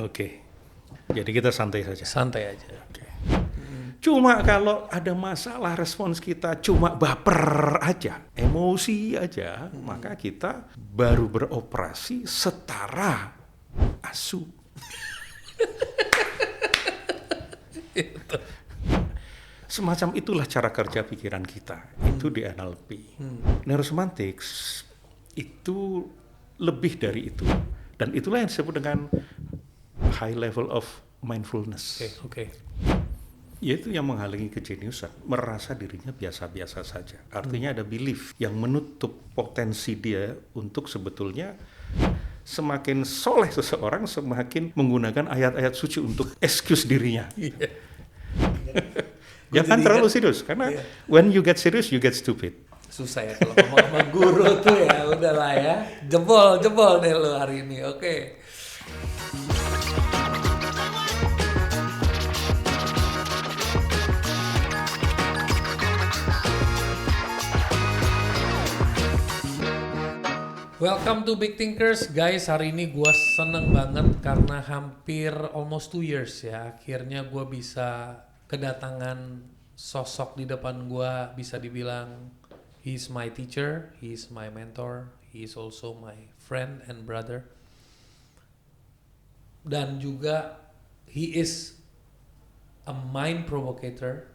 Oke. Jadi kita santai saja. Santai aja. Oke. Cuma kalau ada masalah respons kita cuma baper aja, emosi aja, maka kita baru beroperasi setara asu. Semacam itulah cara kerja pikiran kita. Itu di NLP. Neurosemantics itu lebih dari itu. Dan itulah yang disebut dengan high level of mindfulness. Oke. Yaitu yang menghalangi kejeniusan, merasa dirinya biasa-biasa saja. Artinya ada belief yang menutup potensi dia untuk sebetulnya semakin soleh seseorang, semakin menggunakan ayat-ayat suci untuk excuse dirinya. Jangan terlalu serius, karena when you get serious, you get stupid. Susah ya kalau ngomong sama guru tuh ya, udahlah ya. Jebol deh lo hari ini, oke. Welcome to Big Thinkers, guys. Hari ini gue seneng banget karena hampir almost 2 years ya. Akhirnya gue bisa kedatangan sosok di depan gue, bisa dibilang he's my teacher, he's my mentor, he's also my friend and brother. Dan juga he is a mind provocator,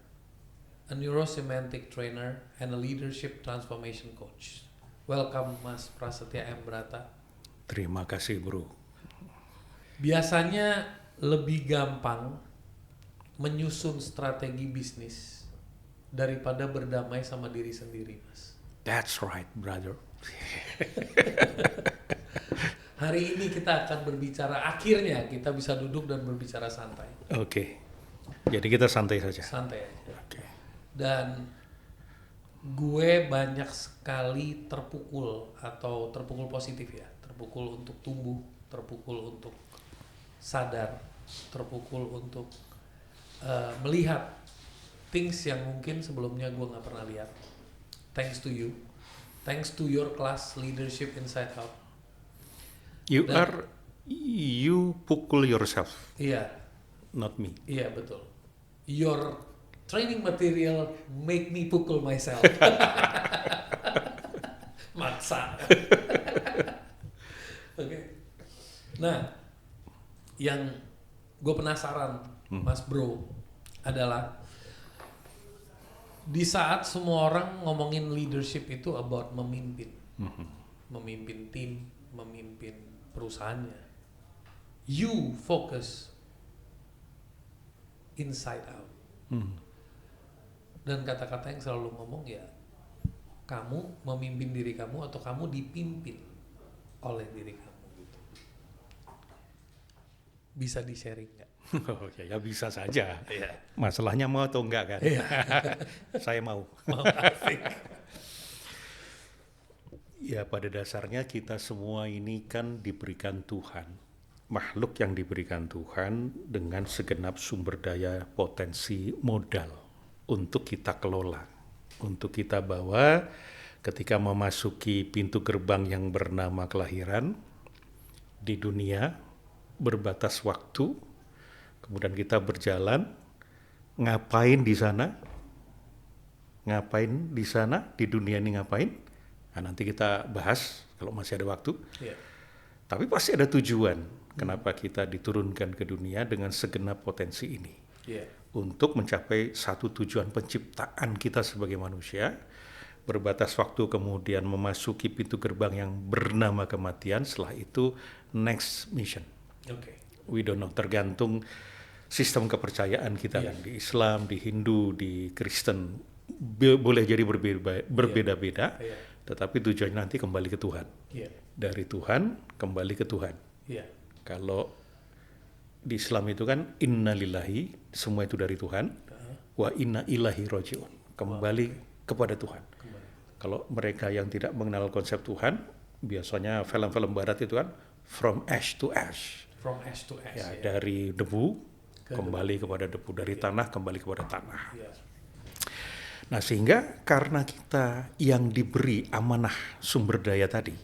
a neurosemantic trainer, and a leadership transformation coach. Welcome Mas Prasetya M. Brata. Terima kasih bro. Biasanya lebih gampang menyusun strategi bisnis daripada berdamai sama diri sendiri, Mas. That's right, brother. Hari ini kita akan berbicara, akhirnya kita bisa duduk dan berbicara santai. Oke. Jadi kita santai saja. Santai aja. Oke. Dan gue banyak sekali terpukul, atau terpukul positif ya, terpukul untuk tumbuh, terpukul untuk sadar, terpukul untuk melihat things yang mungkin sebelumnya gue nggak pernah lihat. Thanks to you, thanks to your class Leadership Inside Out. You pukul yourself. Iya. Not me. Iya betul. Your training material make me pukul myself. Maksa. Oke. Nah, yang gue penasaran, Mas Bro, adalah di saat semua orang ngomongin leadership itu about memimpin, memimpin tim, memimpin perusahaannya. You focus inside out. Dan kata-kata yang selalu ngomong ya, kamu memimpin diri kamu atau kamu dipimpin oleh diri kamu gitu. Bisa di-sharing nggak? Oh ya bisa saja. Iya. Masalahnya mau atau enggak kan? Iya. Saya mau. Mau asik. Ya pada dasarnya kita semua ini kan diberikan Tuhan. Makhluk yang diberikan Tuhan dengan segenap sumber daya potensi modal untuk kita kelola, untuk kita bawa ketika memasuki pintu gerbang yang bernama kelahiran di dunia, berbatas waktu, kemudian kita berjalan, ngapain di sana, di dunia ini ngapain, nah, nanti kita bahas kalau masih ada waktu. Yeah. Tapi pasti ada tujuan kenapa kita diturunkan ke dunia dengan segenap potensi ini. Yeah. Untuk mencapai satu tujuan penciptaan kita sebagai manusia, berbatas waktu kemudian memasuki pintu gerbang yang bernama kematian, setelah itu next mission. Okay. We don't know, tergantung sistem kepercayaan kita kan, di Islam, di Hindu, di Kristen, boleh jadi berbeda-beda, tetapi tujuannya nanti kembali ke Tuhan. Dari Tuhan kembali ke Tuhan. Kalau di Islam itu kan inna lillahi, semua itu dari Tuhan, wa inna ilahi roji'un, kembali kepada Tuhan. Kalau mereka yang tidak mengenal konsep Tuhan, biasanya film-film barat itu kan from ash to ash. From ash to ash. Ya, dari debu kembali kepada debu, dari tanah kembali kepada tanah. Nah, sehingga karena kita yang diberi amanah sumber daya tadi,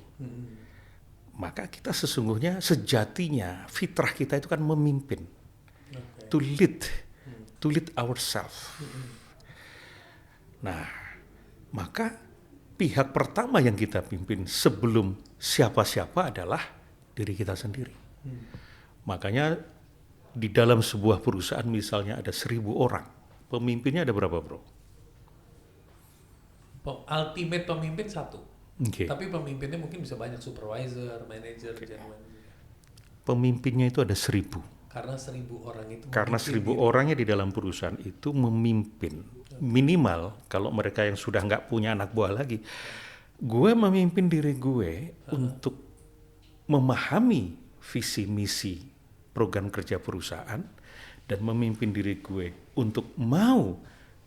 maka kita sesungguhnya sejatinya fitrah kita itu kan memimpin, Oke. to lead ourselves. Nah, maka pihak pertama yang kita pimpin sebelum siapa-siapa adalah diri kita sendiri. Makanya di dalam sebuah perusahaan misalnya ada 1.000 orang, pemimpinnya ada berapa, bro? Ultimate pemimpin satu. Oke. Tapi pemimpinnya mungkin bisa banyak, supervisor, manager, general manager. Pemimpinnya itu ada 1.000. Karena 1.000 orang itu Karena memimpin 1.000 diri. orangnya di dalam perusahaan itu memimpin. Minimal kalau mereka yang sudah nggak punya anak buah lagi, gue memimpin diri gue untuk memahami visi misi program kerja perusahaan dan memimpin diri gue untuk mau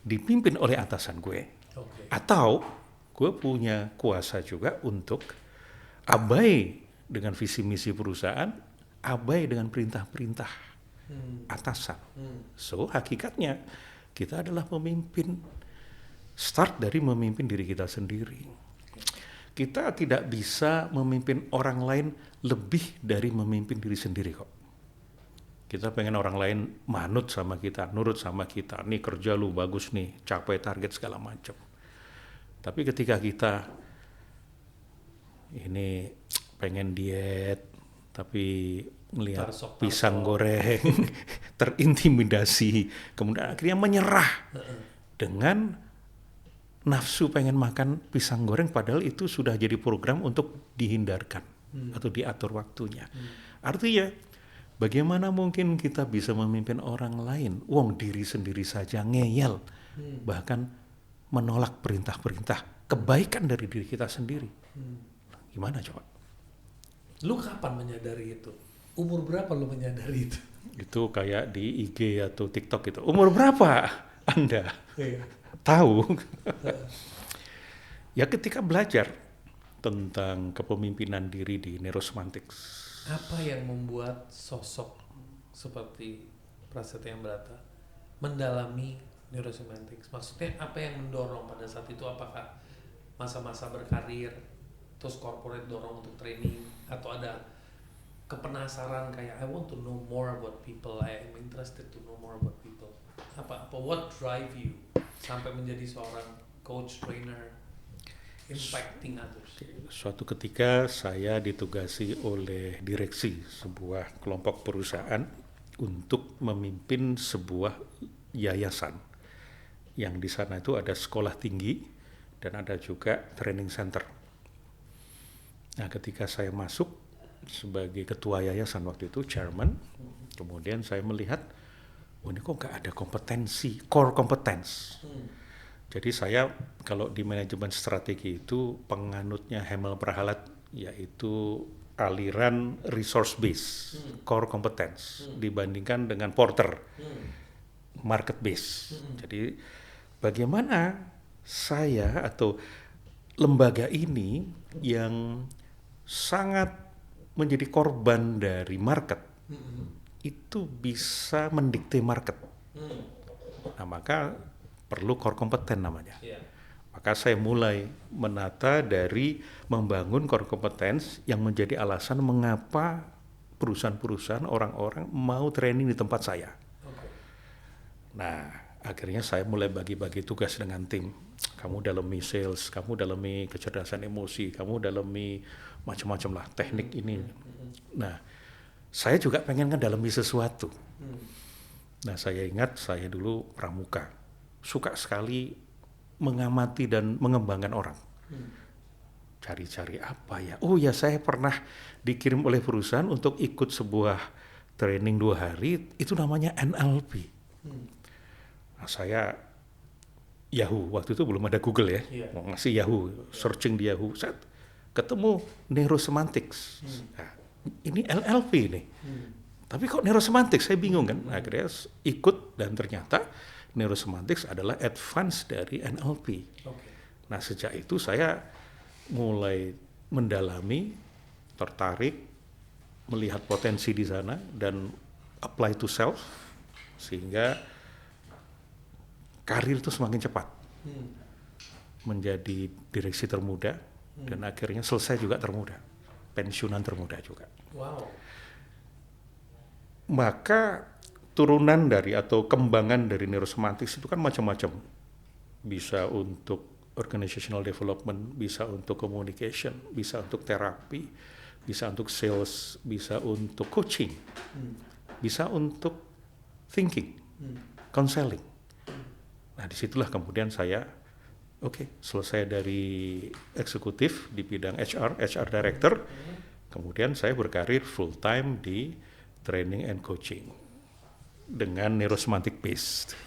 dipimpin oleh atasan gue. Oke. Atau gue punya kuasa juga untuk abai dengan visi misi perusahaan, abai dengan perintah-perintah atasan. So hakikatnya kita adalah pemimpin. Start dari memimpin diri kita sendiri. Kita tidak bisa memimpin orang lain lebih dari memimpin diri sendiri kok. Kita pengen orang lain manut sama kita, nurut sama kita. Nih kerja lu bagus nih, capai target segala macam. Tapi ketika kita ini pengen diet, tapi melihat Tarsok. pisang goreng, terintimidasi, kemudian akhirnya menyerah dengan nafsu pengen makan pisang goreng, padahal itu sudah jadi program untuk dihindarkan atau diatur waktunya. Artinya, bagaimana mungkin kita bisa memimpin orang lain? Wong diri sendiri saja ngeyel, bahkan menolak perintah-perintah kebaikan dari diri kita sendiri. Gimana coba? Lu kapan menyadari itu? Umur berapa lu menyadari itu? Itu kayak di IG atau TikTok gitu. Umur berapa Anda Iya. tahu? Ya ketika belajar tentang kepemimpinan diri di neurosemantics. Apa yang membuat sosok seperti Prasetya Brata mendalami neurosemantics? Maksudnya apa yang mendorong pada saat itu? Apakah masa-masa berkarir, terus corporate dorong untuk training, atau ada kepenasaran kayak I want to know more about people, I am interested to know more about people? Apa what drive you sampai menjadi seorang coach trainer impacting others? Suatu ketika saya ditugasi oleh direksi sebuah kelompok perusahaan untuk memimpin sebuah yayasan yang di sana itu ada sekolah tinggi dan ada juga training center. Nah, ketika saya masuk sebagai ketua yayasan waktu itu, chairman, kemudian saya melihat, oh ini kok nggak ada kompetensi, core competence. Jadi saya kalau di manajemen strategi itu penganutnya Hemel Prahalat, yaitu aliran resource base, core competence, dibandingkan dengan Porter, market base. Jadi bagaimana saya atau lembaga ini yang sangat menjadi korban dari market itu bisa mendikte market. Nah, maka perlu core kompeten namanya. Maka saya mulai menata dari membangun core competence yang menjadi alasan mengapa perusahaan-perusahaan, orang-orang mau training di tempat saya. Nah, akhirnya saya mulai bagi-bagi tugas dengan tim. Kamu dalami sales, kamu dalami kecerdasan emosi, kamu dalami macam-macam lah teknik ini. Nah, saya juga pengen ngedalami sesuatu. Nah, saya ingat saya dulu pramuka, suka sekali mengamati dan mengembangkan orang. Cari-cari apa ya? Oh ya, saya pernah dikirim oleh perusahaan untuk ikut sebuah training 2 hari, itu namanya NLP. Nah, saya Yahoo, waktu itu belum ada Google ya, mau ngasih Yahoo, searching di Yahoo, saya ketemu neurosemantics. Nah, ini NLP nih. Tapi kok neurosemantics, saya bingung kan. Akhirnya ikut dan ternyata neurosemantics adalah advance dari NLP. Nah, sejak itu saya mulai mendalami, tertarik, melihat potensi di sana dan apply to self, sehingga karir itu semakin cepat. Menjadi direksi termuda dan akhirnya selesai juga termuda. pensiunan termuda juga. Wow. Maka turunan dari atau kembangan dari neurosemantics itu kan macam-macam. Bisa untuk organizational development, bisa untuk communication, bisa untuk terapi, bisa untuk sales, bisa untuk coaching, bisa untuk thinking, counseling. Nah, disitulah kemudian saya, selesai dari eksekutif di bidang HR director, kemudian saya berkarir full time di training and coaching dengan neurosemantic based.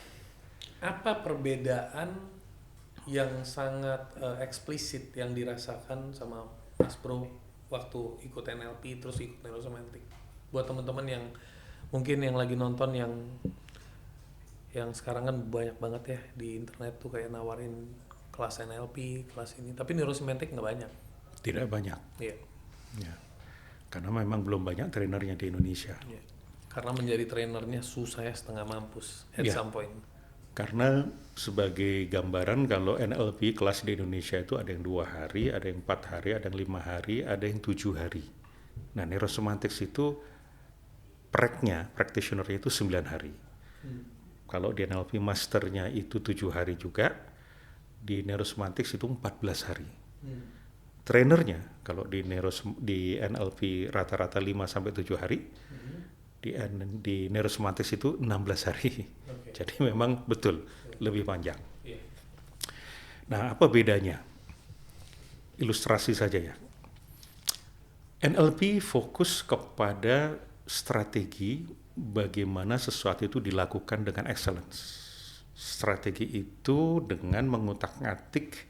Apa perbedaan yang sangat eksplisit yang dirasakan sama Mas Bro waktu ikut NLP terus ikut neurosemantic? Buat teman-teman yang mungkin yang lagi nonton yang sekarang kan banyak banget ya di internet tuh kayak nawarin kelas NLP, kelas ini, tapi neurosemantic nggak banyak. Tidak banyak. Iya. Ya. Karena memang belum banyak trainernya di Indonesia. Iya. Karena menjadi trainernya susah ya, setengah mampus at some point. Karena sebagai gambaran kalau NLP kelas di Indonesia itu ada yang 2 hari, ada yang 4 hari, ada yang 5 hari, ada yang 7 hari. Nah, neurosemantics itu practitioner-nya itu 9 hari. Kalau di NLP masternya itu 7 hari juga, di neurosemantics itu 14 hari. Trainernya kalau di NLP rata-rata 5-7 hari, di neurosemantics itu 16 hari. Jadi memang betul lebih panjang. Nah, apa bedanya? Ilustrasi saja ya. NLP fokus kepada strategi bagaimana sesuatu itu dilakukan dengan excellence. Strategi itu dengan mengutak-ngatik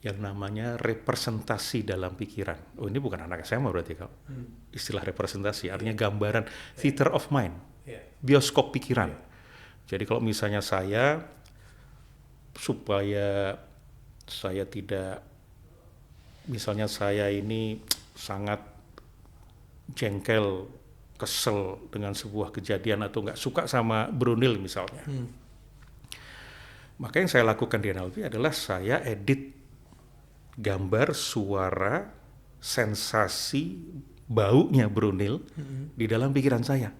yang namanya representasi dalam pikiran. Oh, ini bukan anak SMA berarti kalau istilah representasi, artinya gambaran, theater of mind, bioskop pikiran. Jadi kalau misalnya supaya saya tidak, misalnya saya ini sangat jengkel, kesel dengan sebuah kejadian atau nggak suka sama Brunil misalnya. Maka yang saya lakukan di NLP adalah saya edit gambar, suara, sensasi, baunya Brunil di dalam pikiran saya.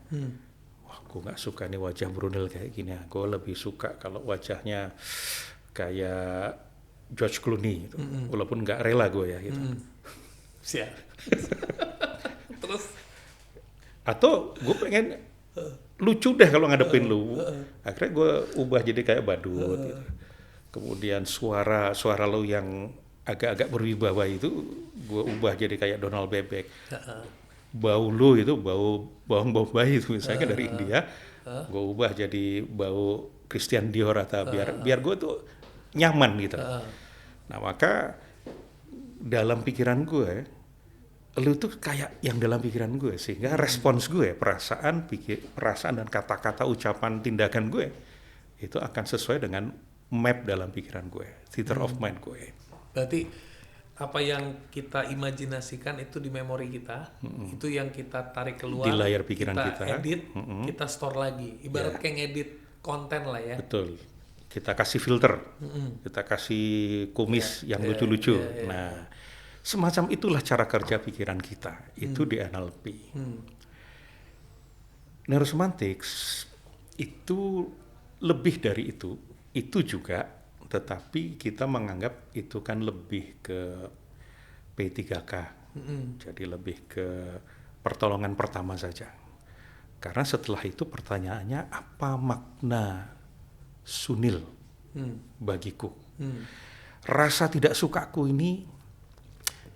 Wah, gue nggak suka nih wajah Brunil kayak gini. Gue lebih suka kalau wajahnya kayak George Clooney, gitu. Walaupun nggak rela gue ya. Gitu. Siap. Terus? Atau gue pengen lucu deh kalau ngadepin lu. Akhirnya gue ubah jadi kayak badut. Gitu. Kemudian suara lu yang agak-agak berwibawa itu gue ubah jadi kayak Donald Bebek. Bau lu itu bau bawang bombay itu misalnya dari India, gue ubah jadi bau Christian Dior atau biar gue tuh nyaman gitu. Nah, maka dalam pikiran gue, lu tuh kayak yang dalam pikiran gue, sehingga respons gue, perasaan dan kata-kata, ucapan, tindakan gue itu akan sesuai dengan map dalam pikiran gue, theater of mind gue. Berarti apa yang kita imajinasikan itu di memori kita, itu yang kita tarik keluar, di layar pikiran kita edit, kita store lagi. Ibarat kayak ngedit konten lah ya. Betul. Kita kasih filter, kita kasih kumis yang lucu-lucu. Nah, semacam itulah cara kerja pikiran kita. Itu di NLP. Neurosemantics itu lebih dari itu. Itu juga. Tetapi kita menganggap itu kan lebih ke P3K, jadi lebih ke pertolongan pertama saja. Karena setelah itu pertanyaannya, apa makna Sunil bagiku? Rasa tidak sukaku ini,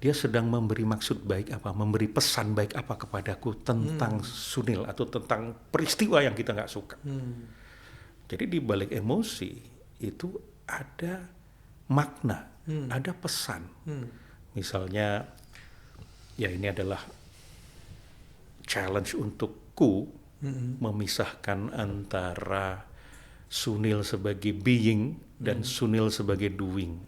dia sedang memberi maksud baik apa, memberi pesan baik apa kepadaku tentang Sunil atau tentang peristiwa yang kita nggak suka. Jadi di balik emosi itu ada makna, ada pesan. Misalnya, ya ini adalah challenge untukku memisahkan antara Sunil sebagai being dan Sunil sebagai doing.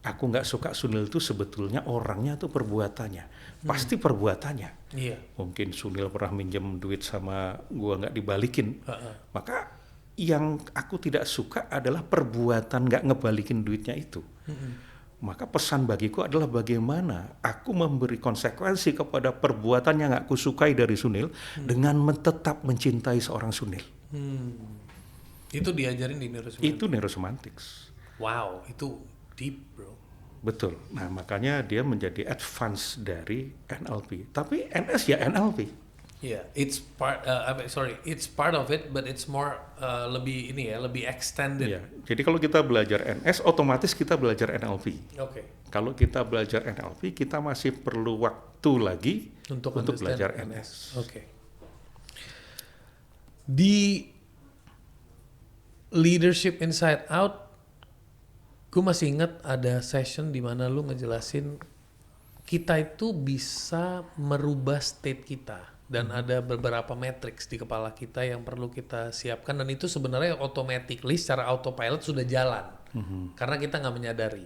Aku nggak suka Sunil itu sebetulnya orangnya atau perbuatannya. Pasti perbuatannya. Mungkin Sunil pernah minjem duit sama gua nggak dibalikin. Maka yang aku tidak suka adalah perbuatan nggak ngebalikin duitnya itu. Maka pesan bagiku adalah bagaimana aku memberi konsekuensi kepada perbuatan yang aku sukai dari Sunil dengan tetap mencintai seorang Sunil. Itu diajarin di neurosemantics. Itu neurosemantics. Wow, itu deep, bro. Betul. Nah, makanya dia menjadi advance dari NLP. Tapi NS ya NLP. Yeah, it's part. It's part of it, but it's more lebih ini ya, lebih extended. Iya. Jadi kalau kita belajar NS, otomatis kita belajar NLP. Oke. Kalau kita belajar NLP, kita masih perlu waktu lagi untuk belajar NS. Oke. Di Leadership Inside Out, gue masih ingat ada session di mana lu ngejelasin kita itu bisa merubah state kita. Dan ada beberapa matrix di kepala kita yang perlu kita siapkan, dan itu sebenarnya automatically secara autopilot sudah jalan karena kita nggak menyadari.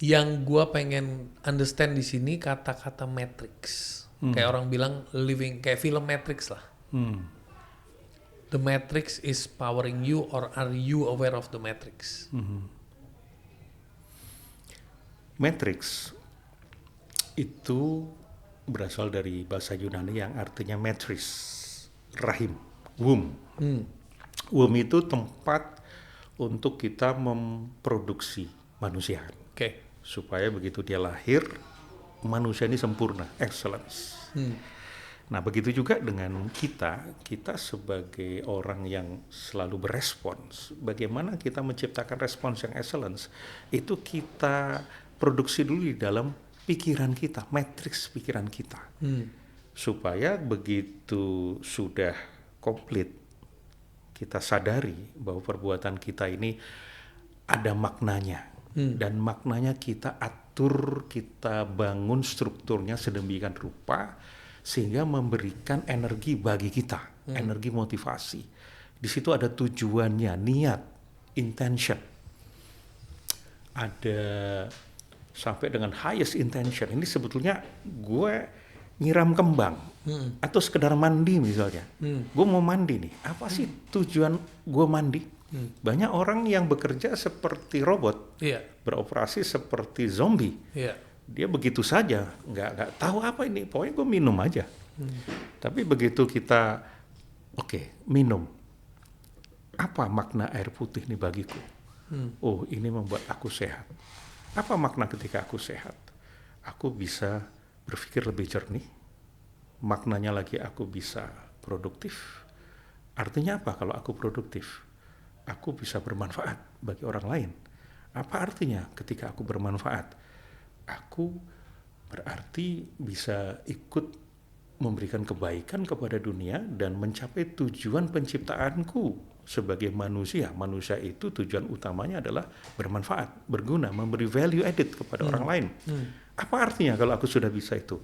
Yang gue pengen understand di sini kata-kata matrix, kayak orang bilang living kayak film Matrix lah. The matrix is powering you, or are you aware of the matrix? Matrix itu berasal dari bahasa Yunani yang artinya matris, rahim, womb. Womb itu tempat untuk kita memproduksi manusia. Supaya begitu dia lahir, manusia ini sempurna, excellence. Nah, begitu juga dengan kita sebagai orang yang selalu berespons, bagaimana kita menciptakan respons yang excellence, itu kita produksi dulu di dalam pikiran kita, matriks pikiran kita. Supaya begitu sudah komplit, kita sadari bahwa perbuatan kita ini ada maknanya. Dan maknanya kita atur, kita bangun strukturnya sedemikian rupa, sehingga memberikan energi bagi kita, energi motivasi. Di situ ada tujuannya, niat, intention. Ada sampai dengan highest intention. Ini sebetulnya gue nyiram kembang atau sekedar mandi misalnya. Gue mau mandi nih. Apa sih tujuan gue mandi? Banyak orang yang bekerja seperti robot, beroperasi seperti zombie. Dia begitu saja, nggak tahu apa ini. Pokoknya gue minum aja. Tapi begitu kita, minum. Apa makna air putih nih bagiku? Oh, ini membuat aku sehat. Apa makna ketika aku sehat? Aku bisa berpikir lebih jernih. Maknanya lagi aku bisa produktif. Artinya apa kalau aku produktif? Aku bisa bermanfaat bagi orang lain. Apa artinya ketika aku bermanfaat? Aku berarti bisa ikut memberikan kebaikan kepada dunia dan mencapai tujuan penciptaanku sebagai manusia. Manusia itu tujuan utamanya adalah bermanfaat, berguna, memberi value added kepada orang lain. Apa artinya kalau aku sudah bisa itu?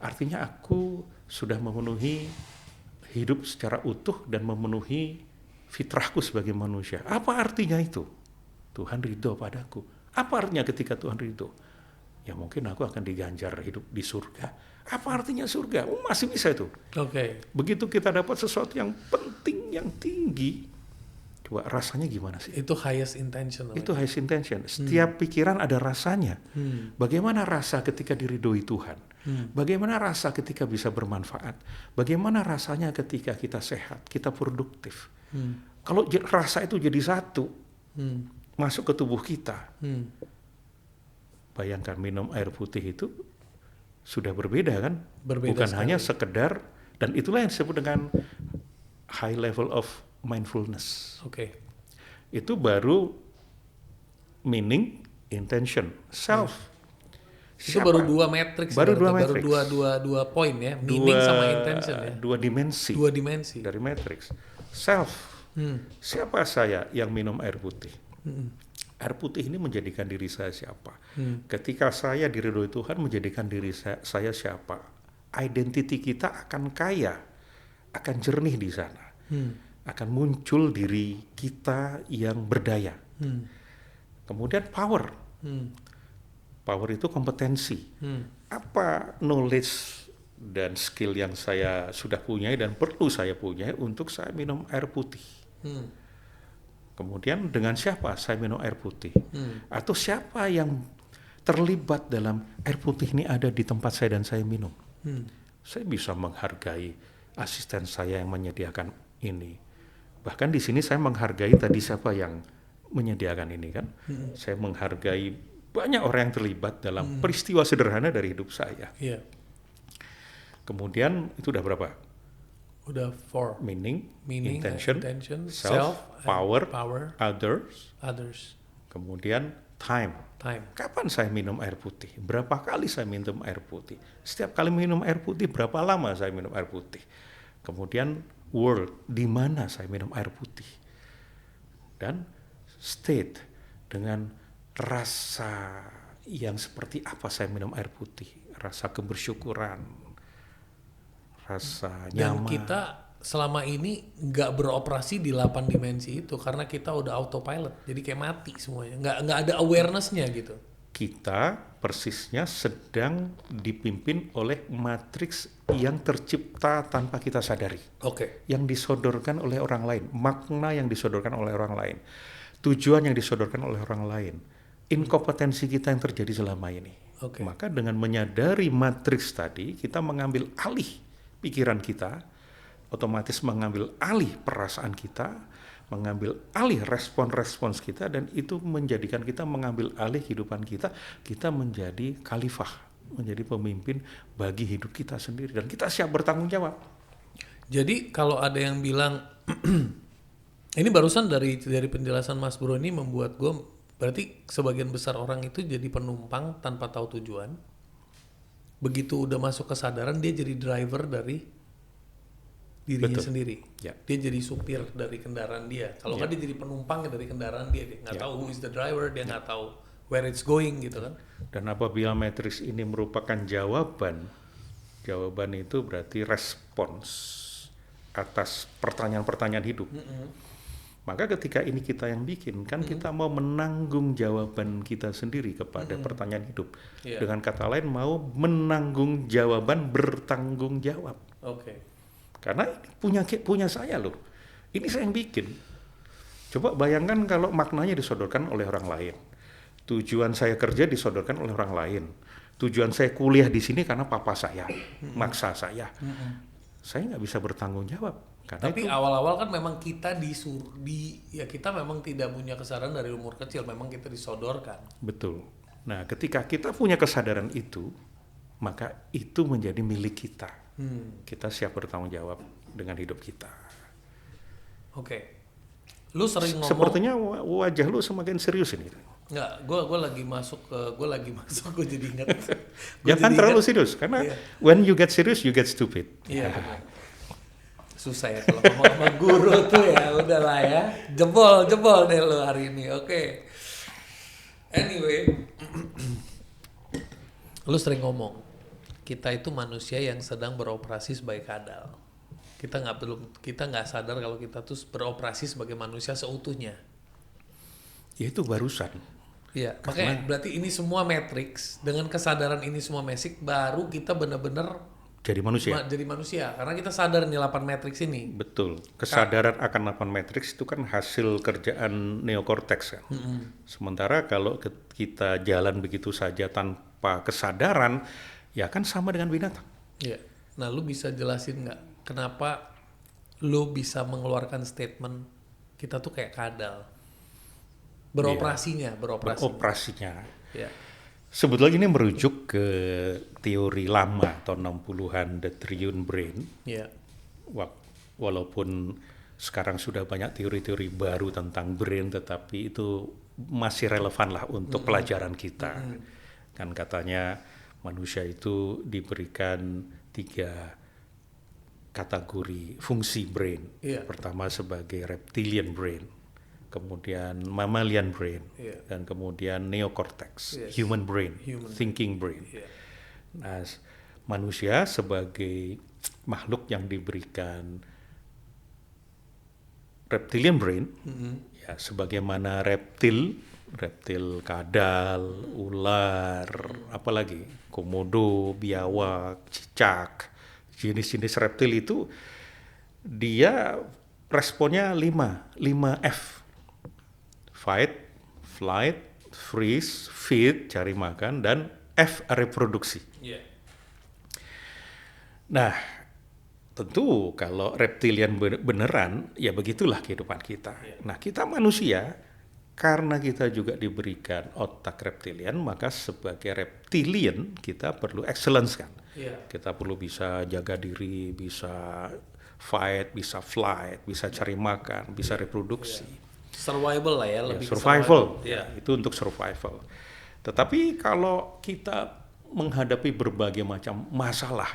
Artinya aku sudah memenuhi hidup secara utuh dan memenuhi fitrahku sebagai manusia. Apa artinya itu? Tuhan ridho padaku. Apa artinya ketika Tuhan ridho? Ya mungkin aku akan diganjar hidup di surga. Apa artinya surga? Masih bisa itu. Begitu kita dapat sesuatu yang penting, yang tinggi, coba rasanya gimana sih? Itu highest intention. Itu highest intention. Setiap pikiran ada rasanya. Bagaimana rasa ketika diridhoi Tuhan? Bagaimana rasa ketika bisa bermanfaat? Bagaimana rasanya ketika kita sehat, kita produktif? Kalau rasa itu jadi satu, masuk ke tubuh kita, bayangkan minum air putih itu sudah berbeda kan? Bukan sekali. Hanya sekedar, dan itulah yang disebut dengan high level of mindfulness. Itu baru meaning, intention, self. Itu baru dua matrix, baru dua poin ya, meaning sama intention ya. Dua dimensi dari matrix. Self. Siapa saya yang minum air putih? Air putih ini menjadikan diri saya siapa? Ketika saya diridhoi Tuhan, menjadikan diri saya siapa? Identity kita akan kaya, akan jernih di sana. Akan muncul diri kita yang berdaya. Kemudian power. Power itu kompetensi. Apa knowledge dan skill yang saya sudah punya dan perlu saya punya untuk saya minum air putih? Kemudian dengan siapa saya minum air putih? Atau siapa yang terlibat dalam air putih ini ada di tempat saya dan saya minum? Saya bisa menghargai asisten saya yang menyediakan ini. Bahkan di sini saya menghargai tadi siapa yang menyediakan ini kan. Saya menghargai banyak orang yang terlibat dalam peristiwa sederhana dari hidup saya. Iya. Kemudian itu udah berapa? Udah 4. Meaning, Intention, self, power, others, kemudian time. time. Kapan saya minum air putih? Berapa kali saya minum air putih? Setiap kali minum air putih, berapa lama saya minum air putih? Kemudian world, di mana saya minum air putih? Dan state, dengan rasa yang seperti apa saya minum air putih? Rasa kebersyukuran, rasa Dan nyaman. kita selama ini nggak beroperasi di 8 dimensi itu karena kita udah autopilot, jadi kayak mati semuanya, nggak ada awareness-nya gitu. Kita persisnya sedang dipimpin oleh matriks yang tercipta tanpa kita sadari. Oke. Yang disodorkan oleh orang lain, makna yang disodorkan oleh orang lain, tujuan yang disodorkan oleh orang lain, inkompetensi kita yang terjadi selama ini. Oke. Maka dengan menyadari matriks tadi, kita mengambil alih pikiran kita, otomatis mengambil alih perasaan kita, mengambil alih respons-respons kita, dan itu menjadikan kita mengambil alih kehidupan kita. Kita menjadi khalifah, menjadi pemimpin bagi hidup kita sendiri, dan kita siap bertanggung jawab. Jadi kalau ada yang bilang ini barusan dari penjelasan Mas Bro ini membuat gue, berarti sebagian besar orang itu jadi penumpang tanpa tahu tujuan. Begitu udah masuk kesadaran, dia jadi driver dari dirinya sendiri. Ya. Dia jadi supir dari kendaraan dia. Kalau nggak dia jadi penumpang dari kendaraan dia. Dia nggak tahu who is the driver, dia nggak tahu where it's going gitu kan. Dan apabila matriks ini merupakan jawaban itu berarti respons atas pertanyaan-pertanyaan hidup. Maka ketika ini kita yang bikin, kan kita mau menanggung jawaban kita sendiri kepada pertanyaan hidup. Dengan kata lain, mau menanggung jawaban, bertanggung jawab. Oke. Karena ini punya saya loh. Ini saya yang bikin. Coba bayangkan kalau maknanya disodorkan oleh orang lain. Tujuan saya kerja disodorkan oleh orang lain. Tujuan saya kuliah di sini karena papa saya, maksa saya. Saya nggak bisa bertanggung jawab. Karena Tapi awal-awal kan memang kita kita memang tidak punya kesadaran dari umur kecil, memang kita disodorkan. Betul. Nah, ketika kita punya kesadaran itu, maka itu menjadi milik kita. Kita siap bertanggung jawab dengan hidup kita. Oke. Lu sering ngomong. Sepertinya wajah lu semakin serius ini. Enggak, gue lagi masuk, gue jadi ingat. Jangan terlalu serius, karena when you get serious, you get stupid. Iya. Susah ya kalau ngomong sama guru tuh ya, udahlah ya. Jebol deh lo hari ini, oke. Anyway, lu sering ngomong, kita itu manusia yang sedang beroperasi sebagai kadal. Kita nggak sadar kalau kita tuh beroperasi sebagai manusia seutuhnya. Ya itu barusan. Iya, makanya berarti ini semua matrix, dengan kesadaran ini semua basic, baru kita benar-benar jadi manusia. Jadi manusia, karena kita sadar nih 8 matrix ini. Betul. Kesadaran akan 8 matrix itu kan hasil kerjaan neokorteks kan. Sementara kalau kita jalan begitu saja tanpa kesadaran, ya kan sama dengan binatang. Iya. Nah, lu bisa jelasin nggak kenapa lu bisa mengeluarkan statement kita tuh kayak kadal? Beroperasinya. Ya. Sebetulnya ini merujuk ke teori lama tahun 60-an, The Triune Brain. Ya. Walaupun sekarang sudah banyak teori-teori baru tentang brain, tetapi itu masih relevan lah untuk pelajaran kita. Kan katanya manusia itu diberikan 3 kategori fungsi brain. Pertama sebagai reptilian brain, kemudian mammalian brain, dan kemudian neocortex, human brain, thinking brain. Nah, manusia sebagai makhluk yang diberikan reptilian brain, ya sebagaimana reptil kadal, ular, apalagi komodo, biawak, cicak, jenis-jenis reptil itu dia responnya 5 F. fight, flight, freeze, feed, cari makan, dan F, reproduksi. Iya. Nah, tentu kalau reptilian beneran, ya begitulah kehidupan kita. Nah, kita manusia, karena kita juga diberikan otak reptilian, maka sebagai reptilian kita perlu excellence kan. Kita perlu bisa jaga diri, bisa fight, bisa flight, bisa cari makan, bisa reproduksi. Survival lah ya, lebih ke survival. Ya. Itu untuk survival. Tetapi kalau kita menghadapi berbagai macam masalah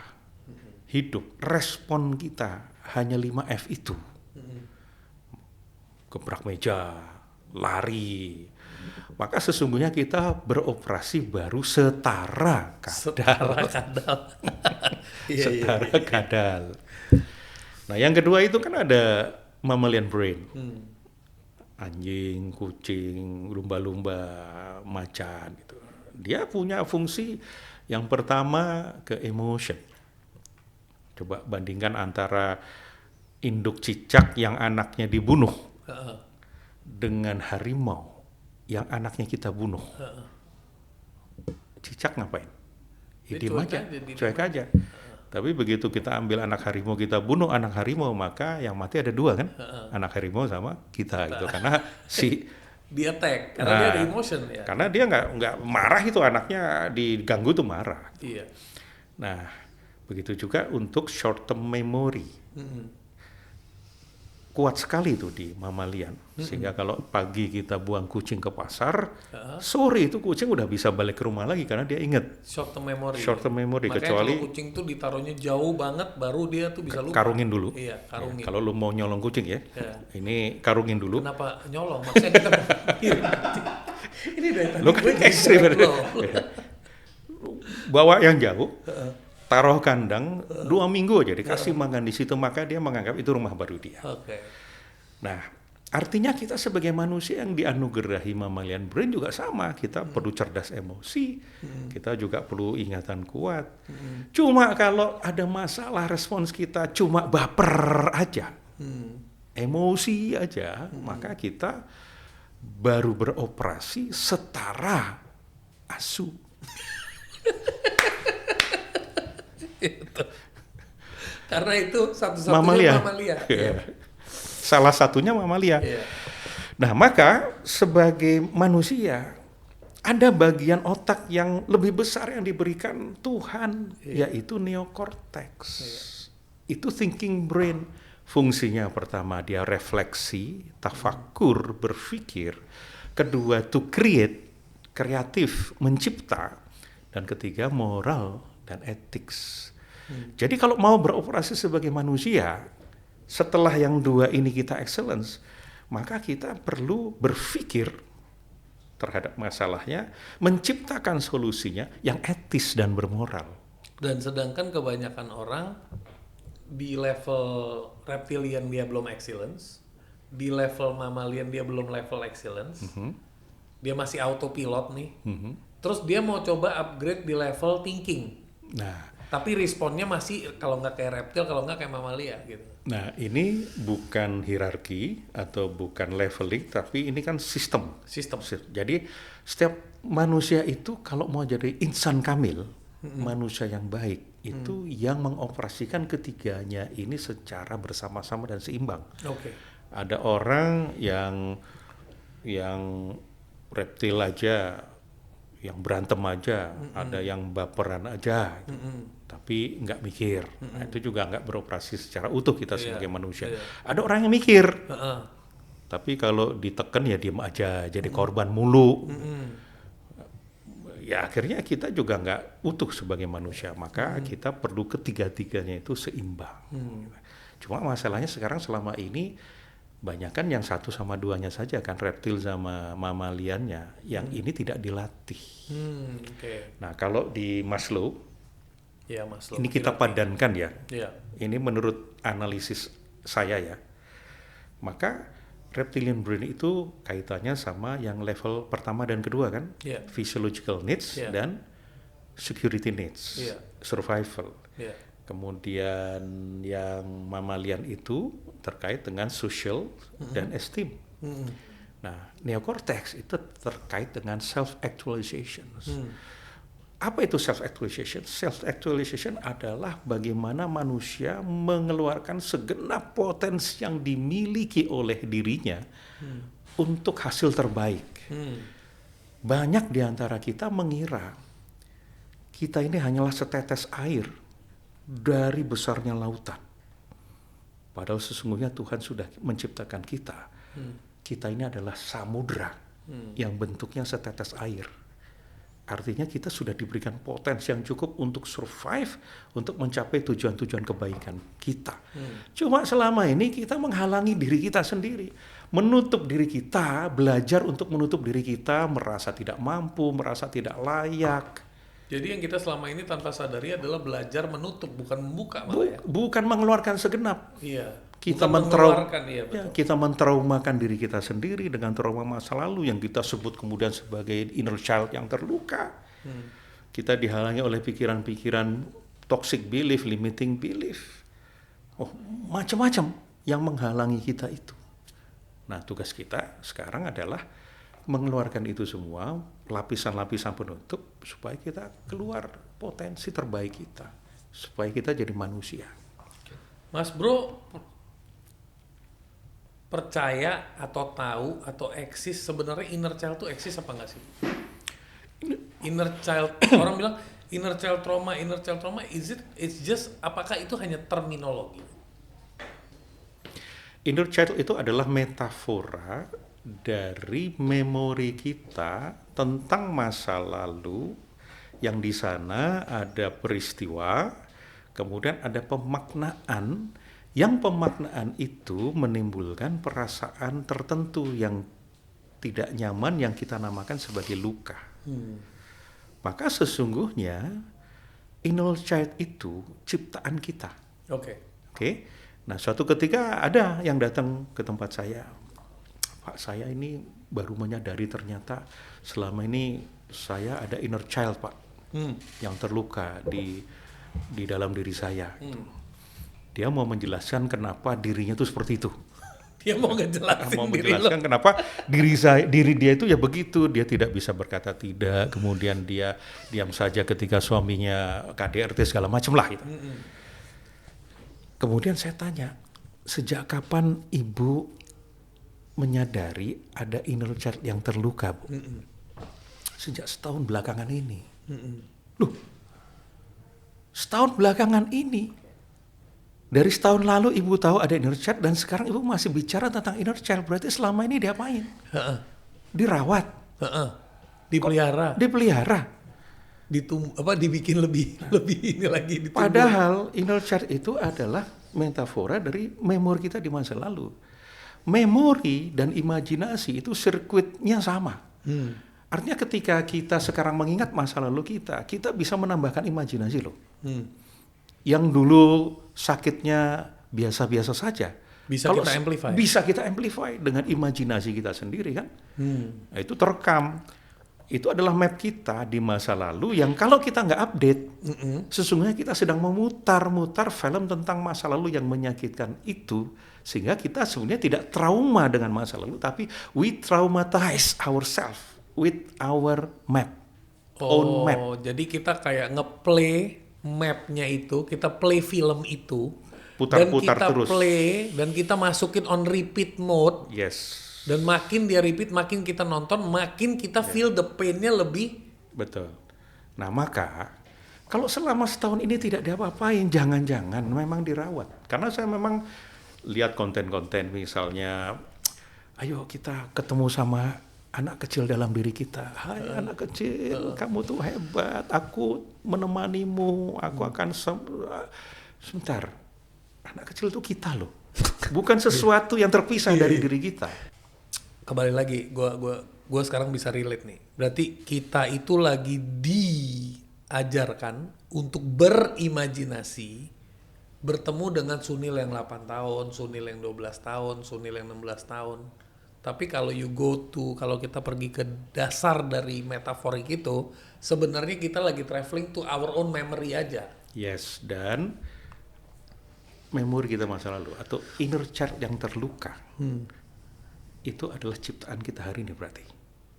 hidup, respon kita hanya 5F itu. Gebrak meja, lari. Maka sesungguhnya kita beroperasi baru setara kadal. Setara kadal. Nah, yang kedua itu kan ada mammalian brain. Anjing, kucing, lumba-lumba, macan gitu. Dia punya fungsi yang pertama ke emotion. Coba bandingkan antara induk cicak yang anaknya dibunuh dengan harimau yang anaknya kita bunuh. Cicak ngapain? Diem aja, cuek aja. Tapi begitu kita ambil anak harimau, kita bunuh anak harimau, maka yang mati ada dua kan? Anak harimau sama kita gitu. Karena si dia attack, karena dia ada emotion ya. Karena dia nggak marah, itu anaknya diganggu tuh marah. Iya. Nah, begitu juga untuk short term memory. Kuat sekali itu di mamalian. Sehingga kalau pagi kita buang kucing ke pasar, sore itu kucing udah bisa balik ke rumah lagi karena dia inget. Short term memory. Short term memory. Makanya kecuali kalau kucing tuh ditaruhnya jauh banget, baru dia tuh bisa lupa. Karungin dulu. Iya, karungin. Ya, kalau lu mau nyolong kucing ya, ini karungin dulu. Kenapa nyolong? Maksudnya kita ini dari tadi Lu kan ekstrim. Bawa yang jauh, taruh kandang 2 minggu aja dikasih makan di situ, maka dia menganggap itu rumah baru dia. Nah, artinya kita sebagai manusia yang dianugerahi mammalian brain juga sama. Kita perlu cerdas emosi, kita juga perlu ingatan kuat. Cuma kalau ada masalah, respons kita cuma baper aja, emosi aja, maka kita baru beroperasi setara asu. Karena itu satu-satunya mamalia. Salah satunya mamalia. Nah, maka sebagai manusia ada bagian otak yang lebih besar yang diberikan Tuhan, yaitu neokortex. Itu thinking brain. Fungsinya pertama dia refleksi, tafakur, berpikir. Kedua to create, kreatif, mencipta. Dan ketiga moral dan ethics. Jadi kalau mau beroperasi sebagai manusia, setelah yang dua ini kita excellence, maka kita perlu berpikir terhadap masalahnya, menciptakan solusinya yang etis dan bermoral. Dan sedangkan kebanyakan orang di level reptilian dia belum excellence, di level mammalian dia belum level excellence, dia masih autopilot nih, terus dia mau coba upgrade di level thinking. Nah, tapi responnya masih kalau nggak kayak reptil, kalau nggak kayak mamalia gitu. Nah, ini bukan hierarki atau bukan leveling, tapi ini kan sistem. Jadi setiap manusia itu kalau mau jadi insan kamil, manusia yang baik, itu yang mengoperasikan ketiganya ini secara bersama-sama dan seimbang. Ada orang yang reptil aja, yang berantem aja, ada yang baperan aja, tapi nggak mikir. Nah, itu juga nggak beroperasi secara utuh kita sebagai manusia. Ada orang yang mikir, tapi kalau ditekan ya diem aja, jadi korban mulu. Ya akhirnya kita juga nggak utuh sebagai manusia. Maka kita perlu ketiga-tiganya itu seimbang. Cuma masalahnya sekarang selama ini banyakan yang 1 sama 2-nya saja kan, reptil sama mamaliannya, yang ini tidak dilatih. Nah, kalau di Maslow, ini kita padankan ya. Ini menurut analisis saya ya. Maka reptilian brain itu kaitannya sama yang level pertama dan kedua kan, physiological needs dan security needs, survival. Kemudian yang mammalian itu terkait dengan social dan esteem. Nah, neocortex itu terkait dengan self-actualization. Apa itu self-actualization? Self-actualization adalah bagaimana manusia mengeluarkan segenap potensi yang dimiliki oleh dirinya untuk hasil terbaik. Banyak di antara kita mengira kita ini hanyalah setetes air dari besarnya lautan. Padahal sesungguhnya Tuhan sudah menciptakan kita. Kita ini adalah samudra yang bentuknya setetes air. Artinya kita sudah diberikan potensi yang cukup untuk survive, untuk mencapai tujuan-tujuan kebaikan kita. Cuma selama ini kita menghalangi diri kita sendiri. Menutup diri kita, belajar untuk menutup diri kita, merasa tidak mampu, merasa tidak layak. Jadi yang kita selama ini tanpa sadari adalah belajar menutup, bukan membuka malah ya. Bukan mengeluarkan segenap. Iya. Kita kita mentraumakan diri kita sendiri dengan trauma masa lalu yang kita sebut kemudian sebagai inner child yang terluka. Kita dihalangi oleh pikiran-pikiran toxic belief, limiting belief. Macam-macam yang menghalangi kita itu. Nah, tugas kita sekarang adalah mengeluarkan itu semua, lapisan-lapisan penutup, supaya kita keluar potensi terbaik kita, supaya kita jadi manusia. Mas Bro, percaya atau tahu atau eksis sebenarnya inner child tuh eksis apa enggak sih? Inner child, orang bilang inner child trauma, it's just, apakah itu hanya terminologi? Inner child itu adalah metafora dari memori kita tentang masa lalu yang di sana ada peristiwa, kemudian ada pemaknaan, yang pemaknaan itu menimbulkan perasaan tertentu yang tidak nyaman yang kita namakan sebagai luka. Maka sesungguhnya inner child itu ciptaan kita. Oke. Nah, suatu ketika ada yang datang ke tempat saya, Pak, saya ini baru menyadari ternyata selama ini saya ada inner child, Pak, yang terluka di dalam diri saya. Dia mau menjelaskan kenapa dirinya itu seperti itu. Dia mau menjelaskan kenapa diri dia itu ya begitu. Dia tidak bisa berkata tidak, kemudian dia diam saja ketika suaminya KDRT segala macam lah gitu. Kemudian saya tanya, sejak kapan ibu menyadari ada inner child yang terluka, Bu? Sejak setahun belakangan ini. Loh, setahun belakangan ini? Dari setahun lalu ibu tahu ada inner child dan sekarang ibu masih bicara tentang inner child. Berarti selama ini diapain? Dirawat. Dipelihara. Dibikin lebih ini lagi. Ditumbuh. Padahal inner child itu adalah metafora dari memori kita di masa lalu. Memori dan imajinasi itu sirkuitnya sama. Artinya ketika kita sekarang mengingat masa lalu kita bisa menambahkan imajinasi loh. Yang dulu sakitnya biasa-biasa saja. Bisa kita amplify dengan imajinasi kita sendiri kan. Nah, itu terekam. Itu adalah map kita di masa lalu yang kalau kita nggak update, sesungguhnya kita sedang memutar-mutar film tentang masa lalu yang menyakitkan itu, sehingga kita sebenarnya tidak trauma dengan masa lalu, tapi we traumatize ourselves with our map, own map. Jadi kita kayak ngeplay mapnya itu, kita play film itu, putar-putar terus. Dan kita masukin on repeat mode. Yes. Dan makin dia repeat, makin kita nonton, makin kita feel the pain-nya lebih. Betul. Nah, maka kalau selama setahun ini tidak diapa-apain, jangan-jangan memang dirawat. Karena saya memang lihat konten-konten misalnya, ayo kita ketemu sama anak kecil dalam diri kita. Hai anak kecil, kamu tuh hebat, aku menemanimu, aku akan sebentar. Anak kecil itu kita loh. Bukan sesuatu yang terpisah dari diri kita. Kembali lagi, gua sekarang bisa relate nih. Berarti kita itu lagi diajarkan untuk berimajinasi, bertemu dengan Sunil yang 8 tahun, Sunil yang 12 tahun, Sunil yang 16 tahun. Tapi kalau kalau kita pergi ke dasar dari metaforik itu, sebenarnya kita lagi traveling to our own memory aja. Yes, dan memori kita masa lalu atau inner child yang terluka. itu adalah ciptaan kita hari ini berarti.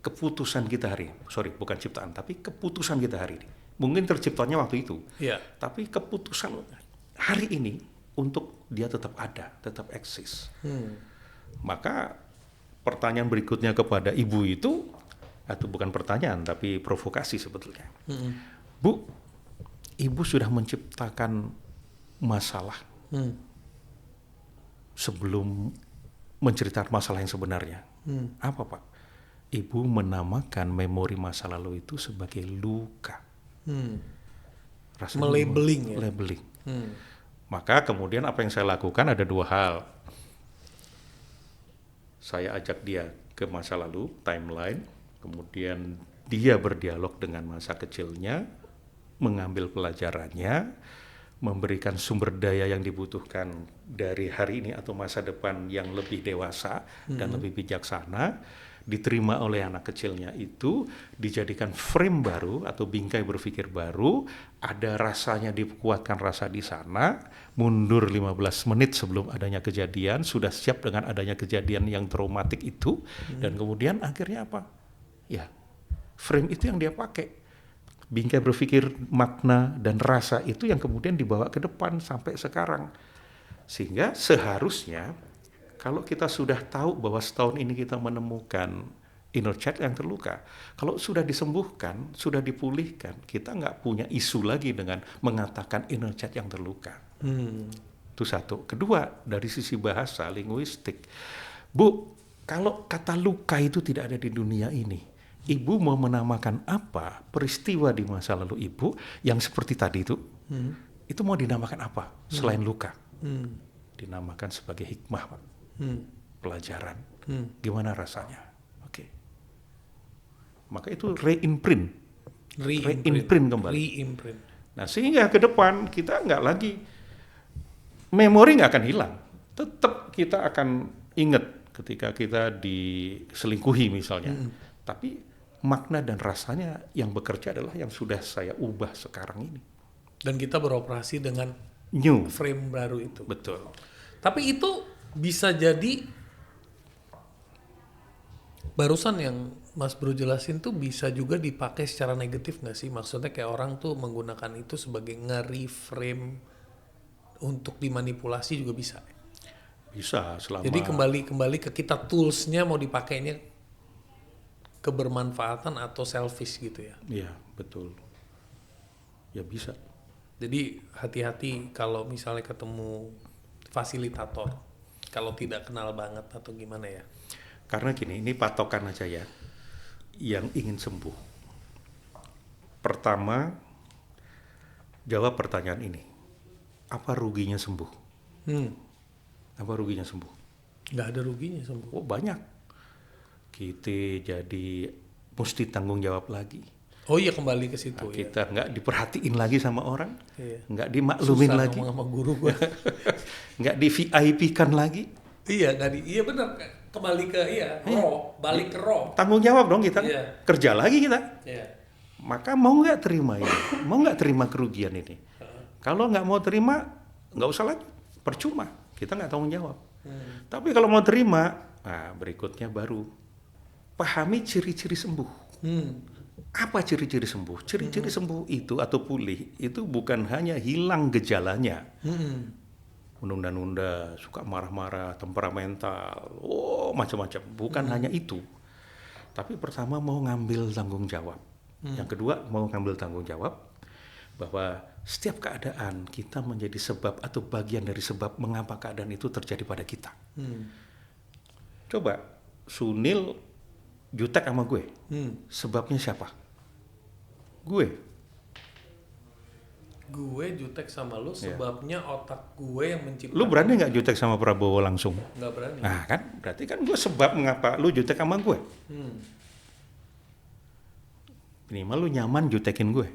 Keputusan kita hari ini. Sorry, bukan ciptaan, tapi keputusan kita hari ini. Mungkin terciptanya waktu itu. Iya. Tapi keputusan hari ini untuk dia tetap ada, tetap eksis. Maka pertanyaan berikutnya kepada ibu itu, atau bukan pertanyaan, tapi provokasi sebetulnya. Bu, ibu sudah menciptakan masalah sebelum menceritakan masalah yang sebenarnya. Apa Pak? Ibu menamakan memori masa lalu itu sebagai luka. Rasanya Melabeling ya? Labeling. Maka kemudian apa yang saya lakukan ada dua hal. Saya ajak dia ke masa lalu, timeline, kemudian dia berdialog dengan masa kecilnya, mengambil pelajarannya, memberikan sumber daya yang dibutuhkan dari hari ini atau masa depan yang lebih dewasa dan lebih bijaksana, diterima oleh anak kecilnya itu, dijadikan frame baru atau bingkai berpikir baru, ada rasanya dikuatkan rasa di sana, mundur 15 menit sebelum adanya kejadian, sudah siap dengan adanya kejadian yang traumatik itu, dan kemudian akhirnya apa? Ya, frame itu yang dia pakai. Bingkai berpikir, makna, dan rasa itu yang kemudian dibawa ke depan sampai sekarang. Sehingga seharusnya kalau kita sudah tahu bahwa setahun ini kita menemukan inner child yang terluka, kalau sudah disembuhkan, sudah dipulihkan, kita nggak punya isu lagi dengan mengatakan inner child yang terluka. Itu satu. Kedua, dari sisi bahasa, linguistik. Bu, kalau kata luka itu tidak ada di dunia ini, ibu mau menamakan apa peristiwa di masa lalu ibu yang seperti tadi itu? Itu mau dinamakan apa selain luka? Dinamakan sebagai hikmah, Pak. Pelajaran. Gimana rasanya? Oke. Maka itu reimprint kembali. Reimprint. Nah, sehingga ke depan kita nggak lagi, memori nggak akan hilang. Tetap kita akan ingat ketika kita diselingkuhi misalnya. Tapi makna dan rasanya yang bekerja adalah yang sudah saya ubah sekarang ini. Dan kita beroperasi dengan New. frame baru itu. Betul. Tapi itu bisa jadi barusan yang Mas Bro jelasin tuh bisa juga dipakai secara negatif nggak sih? Maksudnya kayak orang tuh menggunakan itu sebagai nge-reframe untuk dimanipulasi juga bisa. Bisa selama. Jadi kembali ke kita, toolsnya mau dipakainya kebermanfaatan atau selfish gitu ya. Iya, betul. Ya bisa. Jadi hati-hati kalau misalnya ketemu fasilitator, kalau tidak kenal banget atau gimana ya. Karena gini, ini patokan aja ya. Yang ingin sembuh. Pertama, jawab pertanyaan ini. Apa ruginya sembuh? Apa ruginya sembuh? Nggak ada ruginya sembuh. Oh, banyak. Kita jadi mesti tanggung jawab lagi. Oh iya, kembali ke situ. Nah, kita nggak diperhatiin lagi sama orang, Iya. nggak dimaklumin Susah lagi, ngomong sama guru gue. nggak di VIP-kan lagi. Iya, iya benar. Kembali ke raw, balik ke raw. Tanggung jawab dong kita, Iya. kerja lagi kita. Iya. Maka mau nggak terima ini, mau nggak terima kerugian ini. Kalau nggak mau terima, nggak usah lagi, percuma, kita nggak tanggung jawab. Tapi kalau mau terima, nah berikutnya baru pahami ciri-ciri sembuh. Apa ciri-ciri sembuh? Ciri-ciri sembuh itu atau pulih itu bukan hanya hilang gejalanya, menunda-nunda, suka marah-marah, temperamental, macam-macam. Bukan hanya itu. Tapi pertama mau ngambil tanggung jawab. Yang kedua mau ngambil tanggung jawab bahwa setiap keadaan kita menjadi sebab atau bagian dari sebab mengapa keadaan itu terjadi pada kita. Coba Sunil jutek sama gue, sebabnya siapa? Gue jutek sama lu sebabnya otak gue yang menciptakan. Lu berani nggak jutek sama Prabowo langsung? Nggak berani. Nah kan, berarti kan gue sebab mengapa lu jutek sama gue. Minimal lu nyaman jutekin gue,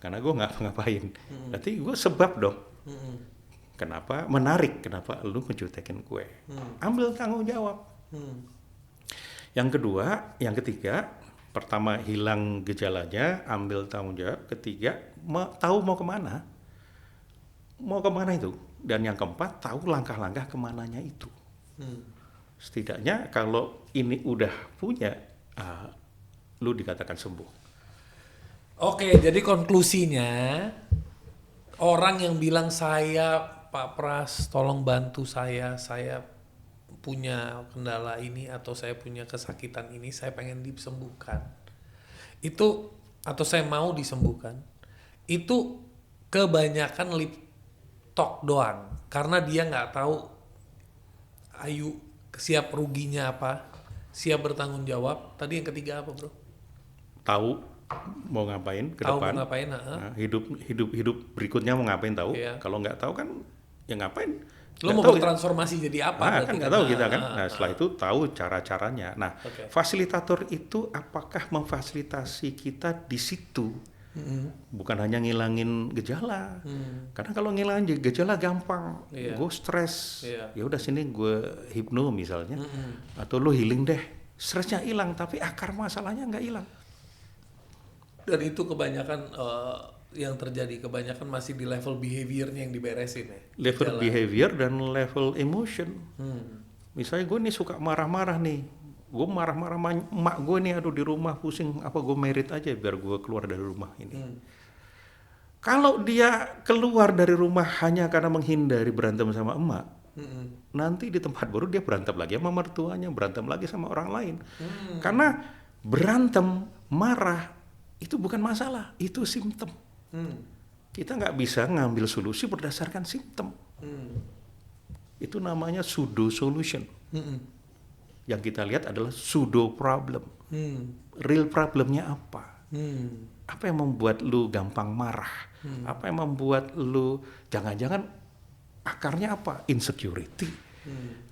karena gue nggak ngapain. Berarti gue sebab dong. Kenapa menarik? Kenapa lu ngejutekin gue? Ambil tanggung jawab. Yang ketiga, pertama hilang gejalanya, ambil tanggung jawab. Ketiga, tahu mau kemana itu. Dan yang keempat, tahu langkah-langkah kemananya itu. Setidaknya kalau ini udah punya, lu dikatakan sembuh. Oke, jadi konklusinya orang yang bilang saya Pak Pras tolong bantu saya punya kendala ini atau saya punya kesakitan ini, saya pengen disembuhkan. Itu atau saya mau disembuhkan. Itu kebanyakan lip talk doang karena dia nggak tahu siap ruginya apa, siap bertanggung jawab. Tadi yang ketiga apa, Bro? Tahu mau ngapain ke Tahu depan. mau ngapain, Nah, hidup berikutnya mau ngapain tahu. Iya. Kalau nggak tahu kan ya ngapain. Lo Nggak mau tahu. bertransformasi jadi apa? Kan nggak tahu kita kan. Nah, setelah itu tahu cara-caranya. Nah, Oke. fasilitator itu apakah memfasilitasi kita di situ? Bukan hanya ngilangin gejala. Karena kalau ngilangin gejala gampang. Iya. Gue stres. Iya. Ya udah sini gue hipno misalnya. Atau lo healing deh. Stresnya hilang tapi akar masalahnya nggak hilang. Dan itu kebanyakan yang terjadi, kebanyakan masih di level behaviornya yang diberesin ya. Level behavior dan level emotion. Misalnya gue nih suka marah-marah nih. Gue marah-marah sama emak gue nih, aduh di rumah pusing, apa gue merit aja biar gue keluar dari rumah ini. Kalau dia keluar dari rumah hanya karena menghindari berantem sama emak, nanti di tempat baru dia berantem lagi sama mertuanya, berantem lagi sama orang lain. Karena berantem, marah, itu bukan masalah, itu simptom. Kita nggak bisa ngambil solusi berdasarkan simptom. Itu namanya pseudo solution. Yang kita lihat adalah pseudo problem. Real problemnya apa? Apa yang membuat lu gampang marah? Apa yang membuat lu jangan-jangan akarnya apa? Insecurity.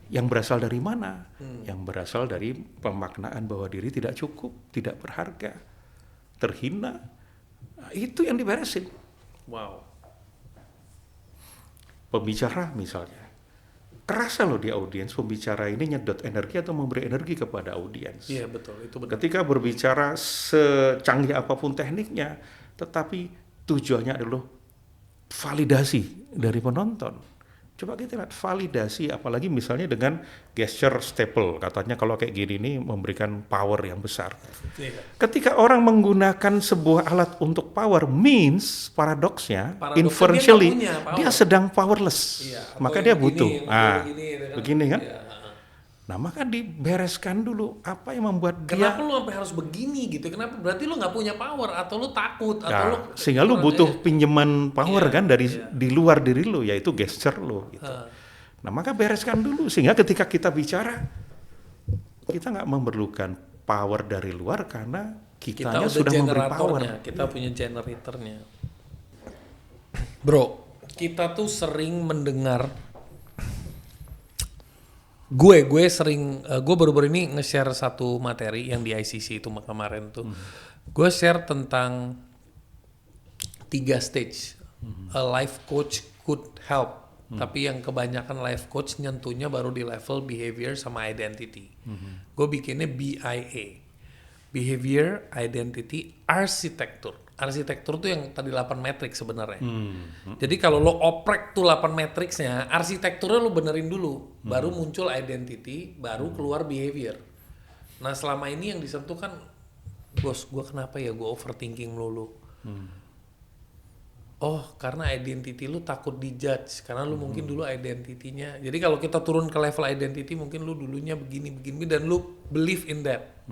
Yang berasal dari mana? Yang berasal dari pemaknaan bahwa diri tidak cukup, tidak berharga, terhina. Nah, itu yang diberesin. Wow. Pembicara misalnya. Kerasa loh di audiens pembicara ini nyedot energi atau memberi energi kepada audiens. Iya betul, itu benar. Ketika berbicara secanggih apapun tekniknya, tetapi tujuannya adalah validasi dari penonton. Coba kita lihat validasi, apalagi misalnya dengan gesture staple, katanya kalau kayak gini nih memberikan power yang besar. Iya. Ketika orang menggunakan sebuah alat untuk power, means paradoksnya, Paradoksnya inferentially dia nggak punya power. dia sedang powerless, Iya, atau maka yang dia begini, butuh. yang Begini kan? Iya. Nah, maka dibereskan dulu apa yang membuat Kenapa dia. lu sampai harus begini gitu? Kenapa? Berarti lu nggak punya power atau lu takut atau Nah, lu sehingga lu butuh pinjaman power Iya, kan dari iya. di luar diri lu, yaitu gesture lu. Gitu. Nah, maka bereskan dulu sehingga ketika kita bicara, kita nggak memerlukan power dari luar karena kita kitanya udah sudah memberi power. generatornya, kita punya generatornya. Bro, kita tuh sering mendengar gue baru-baru ini nge-share satu materi yang di ICC itu kemarin tuh. Gue share tentang 3 stage. A life coach could help. Tapi yang kebanyakan life coach nyentuhnya baru di level behavior sama identity. Gue bikinnya BIA. Behavior, Identity, Arsitektur. Arsitektur tuh yang tadi 8 matrix sebenarnya. Jadi kalau lo oprek tuh 8 matrixnya, arsitekturnya lo benerin dulu. Baru muncul identity, baru keluar behavior. Nah selama ini yang disentuh kan, bos gue kenapa ya gue overthinking melulu. Oh karena identity lu takut dijudge. Karena lu mungkin dulu identitinya. Jadi kalau kita turun ke level identity, mungkin lu dulunya begini dan lu believe in that.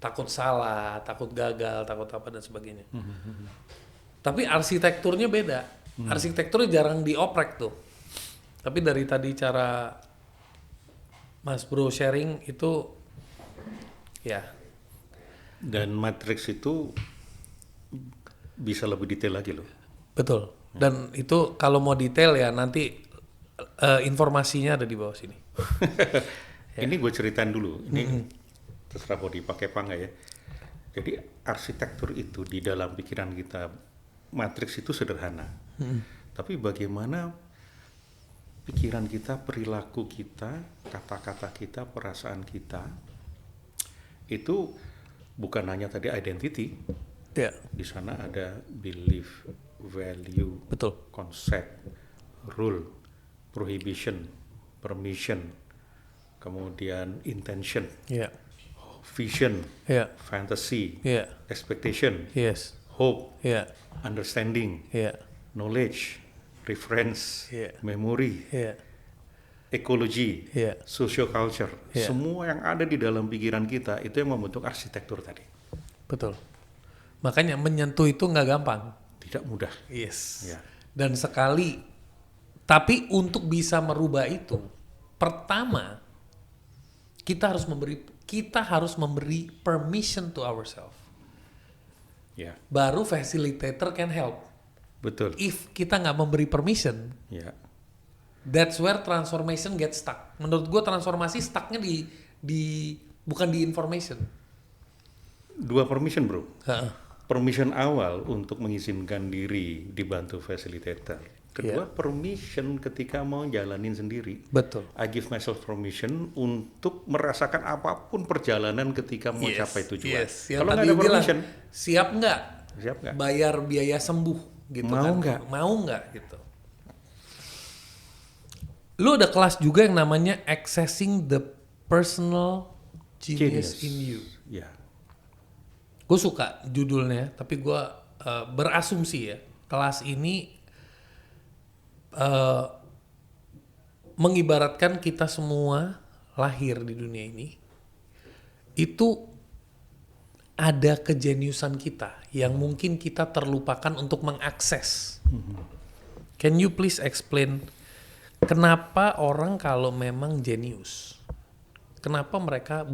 Takut salah, takut gagal, takut apa dan sebagainya. Tapi arsitekturnya beda. Arsitekturnya jarang dioprek tuh. Tapi dari tadi cara Mas Bro sharing itu ya. Dan matrix itu bisa lebih detail lagi loh. Betul. Dan itu kalau mau detail ya nanti informasinya ada di bawah sini. Ini gue ceritain dulu. Ini terserah mau dipakai apa enggak ya. Jadi arsitektur itu di dalam pikiran kita, matriks itu sederhana. Tapi bagaimana pikiran kita, perilaku kita, kata-kata kita, perasaan kita, itu bukan hanya tadi identity. Ya. Di sana ada belief, value, Betul. konsep, rule, prohibition, permission, kemudian intention, Yeah. vision, Yeah. fantasy, Yeah. expectation, Yes. hope, Yeah. understanding, Yeah. knowledge, reference, Yeah. memory, Yeah. ecology, Yeah. socioculture, Yeah. semua yang ada di dalam pikiran kita itu yang membentuk arsitektur tadi. Betul. Makanya menyentuh itu nggak gampang. Tidak mudah. Yes. Ya. Dan tapi untuk bisa merubah itu, pertama kita harus memberi permission to ourselves. Ya, Baru facilitator can help. betul. If kita nggak memberi permission, Ya, that's where transformation gets stuck. Menurut gue transformasi stucknya bukan di information. dua permission bro. Heeh. Permission awal untuk mengizinkan diri dibantu facilitator. Kedua, permission ketika mau jalanin sendiri. Betul. I give myself permission untuk merasakan apapun perjalanan ketika mau capai tujuan. Yes. Yang Kalau tadi nggak ada bilang, permission, siap nggak? siap nggak? Bayar biaya sembuh gitu Mau kan? nggak? Mau nggak gitu? Lu ada kelas juga yang namanya Accessing the Personal Genius in You. Ya, Gue suka judulnya, tapi gue berasumsi ya, kelas ini mengibaratkan kita semua lahir di dunia ini, itu ada kejeniusan kita yang mungkin kita terlupakan untuk mengakses. Can you please explain kenapa orang kalau memang jenius, kenapa mereka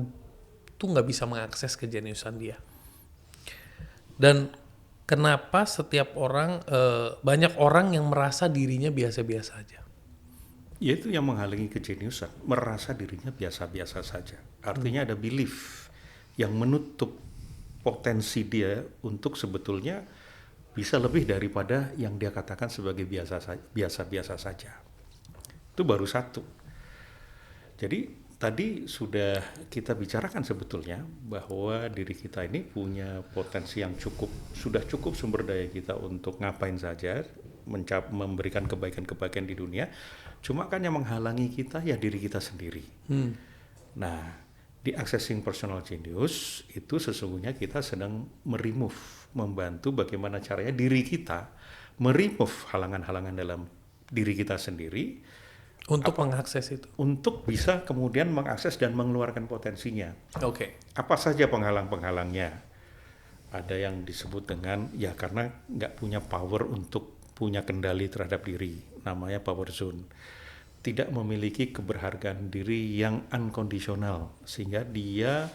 tuh nggak bisa mengakses kejeniusan dia? Dan kenapa setiap orang, banyak orang yang merasa dirinya biasa-biasa aja? yaitu yang menghalangi kejeniusan, merasa dirinya biasa-biasa saja. Artinya ada belief yang menutup potensi dia untuk sebetulnya bisa lebih daripada yang dia katakan sebagai biasa-biasa saja. Itu baru satu. Jadi tadi sudah kita bicarakan sebetulnya bahwa diri kita ini punya potensi yang sudah cukup sumber daya kita untuk ngapain saja, memberikan kebaikan-kebaikan di dunia. Cuma kan yang menghalangi kita ya diri kita sendiri. Nah, di Accessing Personal Genius itu sesungguhnya kita sedang membantu bagaimana caranya diri kita meremove halangan-halangan dalam diri kita sendiri Untuk mengakses itu. untuk bisa kemudian mengakses dan mengeluarkan potensinya. Oke. Apa saja penghalang-penghalangnya? Ada yang disebut dengan ya karena nggak punya power untuk punya kendali terhadap diri, namanya power zone. Tidak memiliki keberhargaan diri yang unconditional, sehingga dia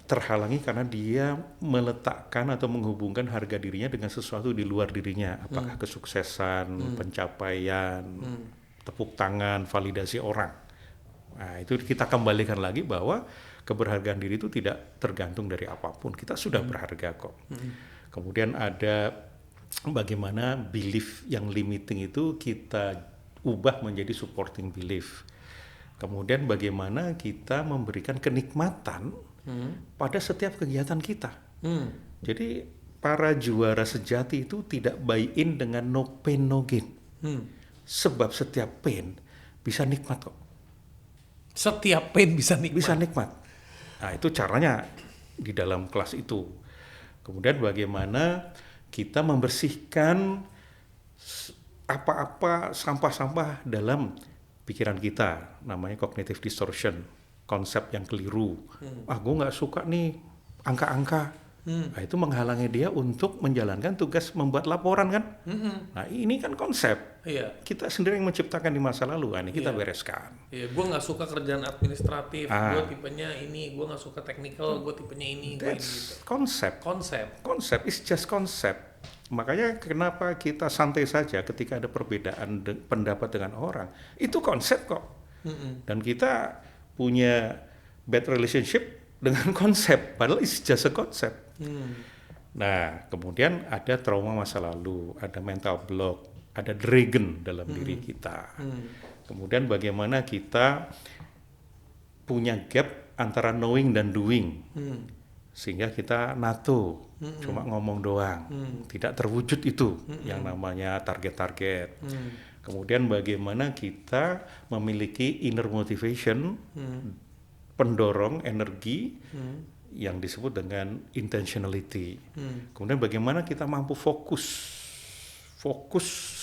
terhalangi karena dia meletakkan atau menghubungkan harga dirinya dengan sesuatu di luar dirinya, apakah kesuksesan, pencapaian, tepuk tangan, validasi orang. Nah, itu kita kembalikan lagi bahwa keberhargaan diri itu tidak tergantung dari apapun. Kita sudah berharga kok. Kemudian ada bagaimana belief yang limiting itu kita ubah menjadi supporting belief. Kemudian bagaimana kita memberikan kenikmatan pada setiap kegiatan kita. Jadi para juara sejati itu tidak buy in dengan no pain no gain. Sebab setiap pain bisa nikmat kok. Setiap pain bisa nikmat. Bisa nikmat. Nah, itu caranya di dalam kelas itu. Kemudian bagaimana kita membersihkan apa-apa sampah-sampah dalam pikiran kita, namanya cognitive distortion, konsep yang keliru. Gue nggak suka nih angka-angka. Nah, itu menghalangi dia untuk menjalankan tugas membuat laporan kan. Nah, ini kan konsep. Iya. Kita sendiri yang menciptakan di masa lalu, ini kita Iya. bereskan. Iya, gue nggak suka kerjaan administratif, gue tipenya ini, gue nggak suka technical, gue tipenya ini, gue ini gitu. That's konsep. Konsep. Is just konsep. Makanya kenapa kita santai saja ketika ada perbedaan pendapat dengan orang. Itu konsep kok. Dan kita punya bad relationship dengan konsep. Padahal it's just a konsep. Nah, kemudian ada trauma masa lalu, ada mental block, ada dragon dalam diri kita. Kemudian bagaimana kita punya gap antara knowing dan doing. Sehingga kita NATO, cuma ngomong doang, tidak terwujud itu yang namanya target-target. Kemudian bagaimana kita memiliki inner motivation, pendorong energi yang disebut dengan intentionality. Kemudian bagaimana kita mampu fokus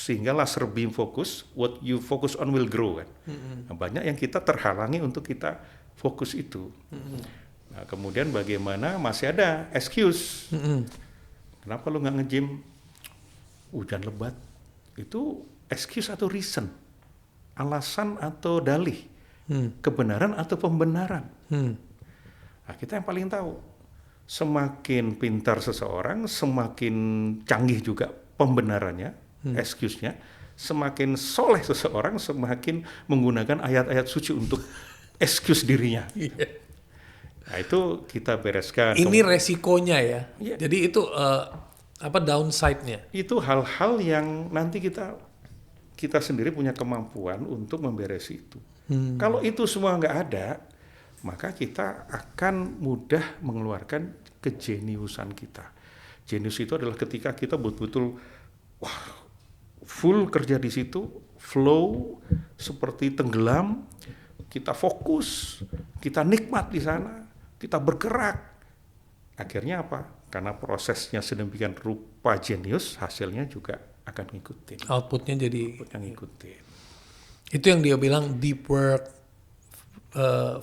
sehingga laser beam fokus, what you focus on will grow kan. Nah, banyak yang kita terhalangi untuk kita fokus itu. Nah, kemudian bagaimana masih ada excuse. Kenapa lu nggak nge-gym? Hujan lebat. Itu excuse atau reason, alasan atau dalih, kebenaran atau pembenaran. Nah, kita yang paling tahu. Semakin pintar seseorang, semakin canggih juga pembenarannya, excuse-nya. Semakin soleh seseorang, semakin menggunakan ayat-ayat suci untuk excuse dirinya. Nah, itu kita bereskan. Ini resikonya ya. Iya. Jadi itu downside-nya. Itu hal-hal yang nanti kita sendiri punya kemampuan untuk memberesi itu. Kalau itu semua nggak ada, maka kita akan mudah mengeluarkan kejeniusan kita. Jenius itu adalah ketika kita betul-betul full kerja di situ, flow seperti tenggelam, kita fokus, kita nikmat di sana, kita bergerak. Akhirnya apa? Karena prosesnya sedemikian rupa jenius, hasilnya juga akan ngikutin. Outputnya jadi Yang ngikutin. itu yang dia bilang deep work,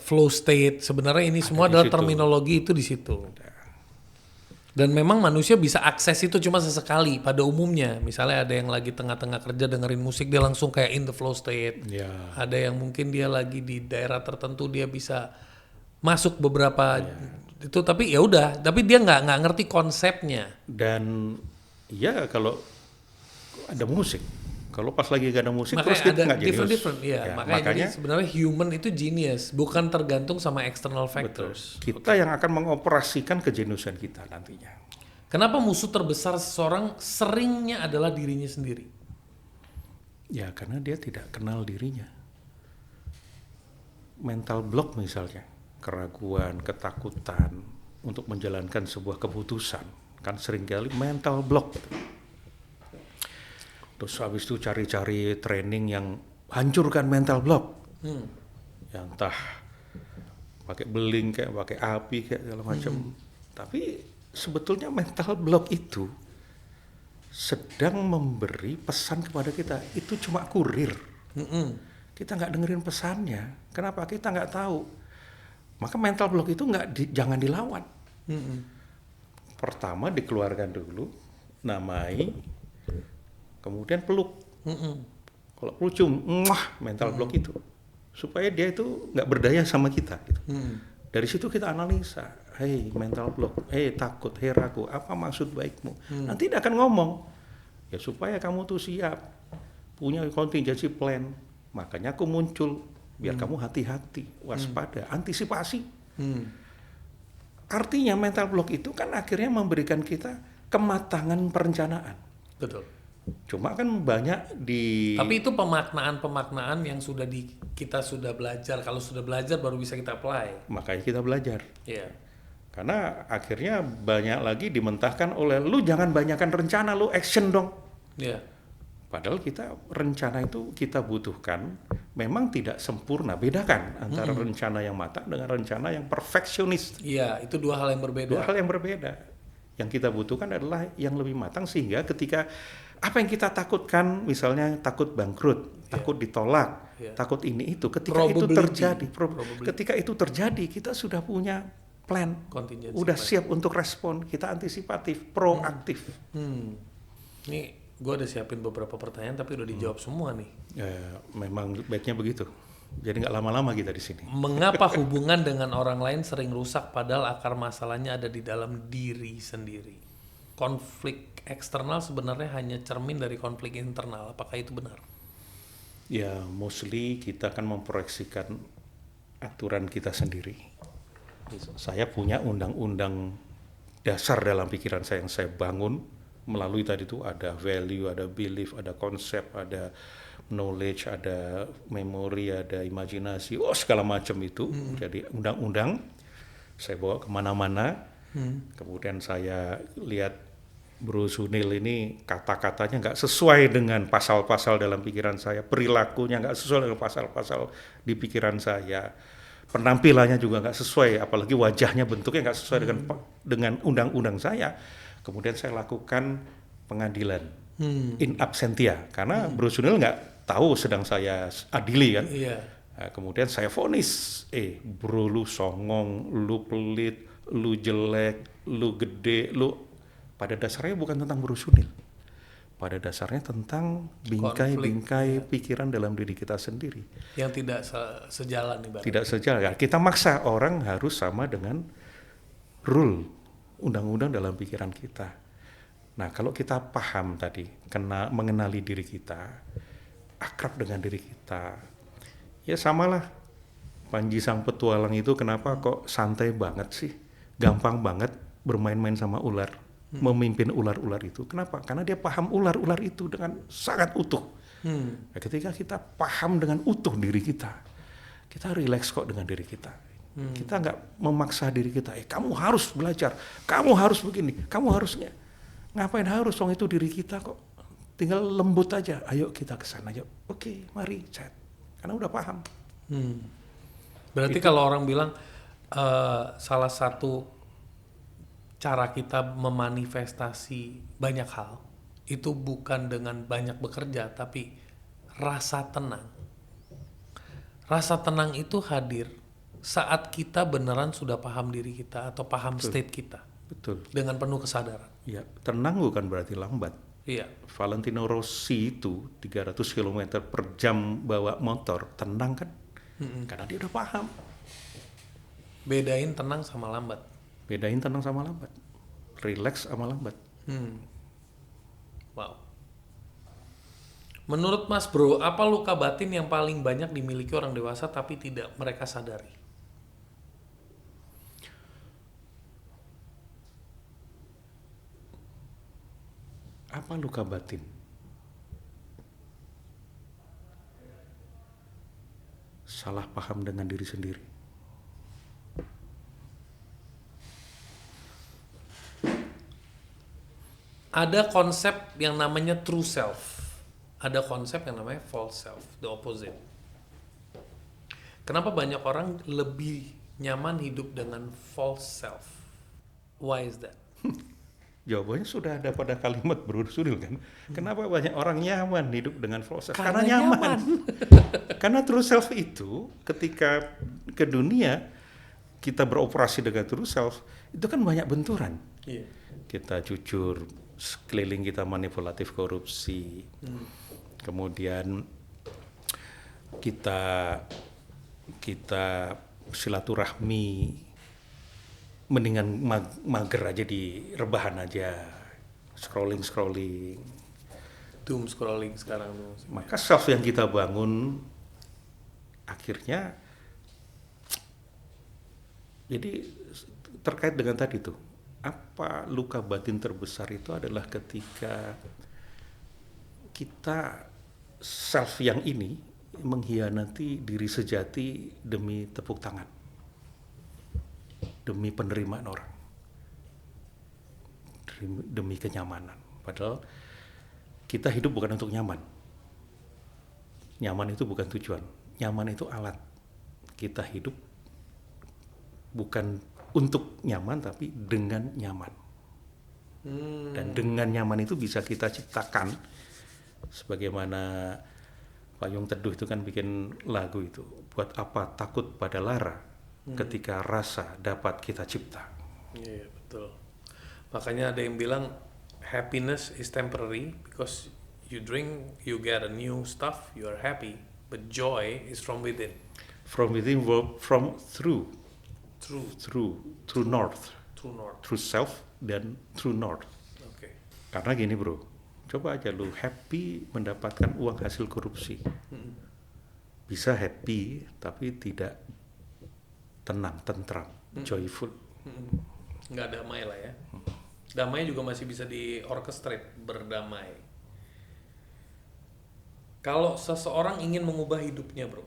flow state. Sebenarnya ini semua di adalah situ. terminologi itu di situ. Dan memang manusia bisa akses itu cuma sesekali pada umumnya. Misalnya ada yang lagi tengah-tengah kerja dengerin musik, dia langsung kayak in the flow state. Ya. Ada yang mungkin dia lagi di daerah tertentu, dia bisa masuk beberapa itu, tapi ya udah, tapi dia nggak ngerti konsepnya. Dan ya kalau ada musik, kalau pas lagi gak ada musik terus Makanya kita ada nggak jenius. different, ya. Makanya jadi sebenarnya human itu genius, bukan tergantung sama external factors. Kita yang akan mengoperasikan kejeniusan kita nantinya. Kenapa musuh terbesar seseorang seringnya adalah dirinya sendiri? Ya karena dia tidak kenal dirinya. Mental block misalnya, keraguan, ketakutan untuk menjalankan sebuah keputusan, kan seringkali mental block. Terus habis itu cari-cari training yang hancurkan mental block. Yang entah pakai beling kayak pakai api kayak segala macam. Tapi sebetulnya mental block itu sedang memberi pesan kepada kita. Itu cuma kurir. Kita nggak dengerin pesannya. Kenapa? Kita nggak tahu. Maka mental block itu jangan dilawan. Pertama dikeluarkan dulu, namai, kemudian peluk. Kalau peluk mental block itu, supaya dia itu nggak berdaya sama kita. Gitu. Dari situ kita analisa, hey mental block, hey takut, hey ragu, apa maksud baikmu? Nanti dia akan ngomong, ya supaya kamu tuh siap, punya contingency plan. Makanya aku muncul, biar kamu hati-hati, waspada, antisipasi. Artinya mental block itu kan akhirnya memberikan kita kematangan perencanaan. Betul. Cuma kan banyak Tapi itu pemaknaan yang kita sudah belajar. Kalau sudah belajar baru bisa kita apply. Makanya kita belajar. Iya. Karena akhirnya banyak lagi dimentahkan oleh lu jangan banyakkan rencana, lu action dong. Iya. Padahal rencana itu kita butuhkan memang tidak sempurna. Bedakan antara rencana yang matang dengan rencana yang perfeksionis. Iya, itu dua hal yang berbeda. Dua hal yang berbeda. Yang kita butuhkan adalah yang lebih matang sehingga ketika apa yang kita takutkan, misalnya takut bangkrut, takut ditolak, takut ini itu, ketika itu terjadi, ketika itu terjadi kita sudah punya plan, udah siap untuk respon, kita antisipatif, proaktif. Ini gue udah siapin beberapa pertanyaan tapi udah dijawab semua nih. Memang baiknya begitu. Jadi nggak lama-lama kita di sini. Mengapa hubungan dengan orang lain sering rusak padahal akar masalahnya ada di dalam diri sendiri? Konflik eksternal sebenarnya hanya cermin dari konflik internal. Apakah itu benar? Ya, mostly kita akan memproyeksikan aturan kita sendiri. Saya punya undang-undang dasar dalam pikiran saya yang saya bangun melalui tadi itu ada value, ada belief, ada konsep, ada knowledge, ada memori, ada imajinasi, segala macam itu. Jadi undang-undang saya bawa kemana-mana. Kemudian saya lihat Bro Sunil ini kata-katanya nggak sesuai dengan pasal-pasal dalam pikiran saya, perilakunya nggak sesuai dengan pasal-pasal di pikiran saya, penampilannya juga nggak sesuai, apalagi wajahnya bentuknya nggak sesuai dengan undang-undang saya. Kemudian saya lakukan pengadilan in absentia karena Bro Sunil nggak tahu sedang saya adili kan. Iya. Nah, kemudian saya vonis, bro lu songong, lu pelit, lu jelek, lu gede, lu pada dasarnya bukan tentang Bro Sunil. Pada dasarnya tentang bingkai-bingkai pikiran dalam diri kita sendiri. Yang tidak sejalan ibaratnya. Tidak sejalan. Kita maksa orang harus sama dengan rule undang-undang dalam pikiran kita. Nah, kalau kita paham tadi, mengenali diri kita, akrab dengan diri kita, ya samalah Panji Sang Petualang itu kenapa kok santai banget sih, gampang banget bermain-main sama ular, memimpin ular-ular itu. Kenapa? Karena dia paham ular-ular itu dengan sangat utuh. Nah, ketika kita paham dengan utuh diri kita rileks kok dengan diri kita. Kita nggak memaksa diri kita, kamu harus belajar, kamu harus begini, kamu harusnya. Ngapain harus, wong itu diri kita kok. Tinggal lembut aja, ayo kita ke sana, yuk. Oke, mari chat. Karena udah paham. Berarti kalau orang bilang salah satu cara kita memanifestasi banyak hal itu bukan dengan banyak bekerja, tapi rasa tenang. Rasa tenang itu hadir saat kita beneran sudah paham diri kita atau paham state kita. Betul. Dengan penuh kesadaran. Ya, tenang bukan berarti lambat. Iya. Valentino Rossi itu 300 km per jam bawa motor, tenang kan? Karena dia udah paham. Bedain tenang sama lambat. Bedain tenang sama lambat. Relax sama lambat. Wow. Menurut Mas Bro, apa luka batin yang paling banyak dimiliki orang dewasa tapi tidak mereka sadari? Apa luka batin? Salah paham dengan diri sendiri. Ada konsep yang namanya true self. Ada konsep yang namanya false self, the opposite. Kenapa banyak orang lebih nyaman hidup dengan false self? Why is that? Jawabannya sudah ada pada kalimat Bro Sunil kan. Kenapa banyak orang nyaman hidup dengan false self? Karena Karena nyaman. Karena true self itu ketika ke dunia kita beroperasi dengan true self itu kan banyak benturan. Iya. Kita jujur, sekeliling kita manipulatif, korupsi. Kemudian kita silaturahmi, mendingan mager aja di rebahan aja, scrolling. Doom scrolling sekarang. Maka self yang kita bangun akhirnya jadi terkait dengan tadi tuh, apa luka batin terbesar itu adalah ketika kita self yang ini mengkhianati diri sejati demi tepuk tangan, demi penerimaan orang, demi kenyamanan. Padahal kita hidup bukan untuk nyaman. Nyaman itu bukan tujuan. Nyaman itu alat. Kita hidup bukan untuk nyaman, tapi dengan nyaman. Dan dengan nyaman itu bisa kita ciptakan. Sebagaimana Payung Teduh itu kan bikin lagu itu. Buat apa takut pada lara ketika rasa dapat kita cipta. Iya, betul. Makanya ada yang bilang happiness is temporary because you drink, you get a new stuff, you are happy, but joy is from within. From within, through north. Through self dan through north. Okay. Karena gini bro, coba aja lu happy mendapatkan uang hasil korupsi. Bisa happy tapi tidak tenang, tentram, joyful. Nggak damai lah ya. Damai juga masih bisa di-orchestrate, berdamai. Kalau seseorang ingin mengubah hidupnya bro,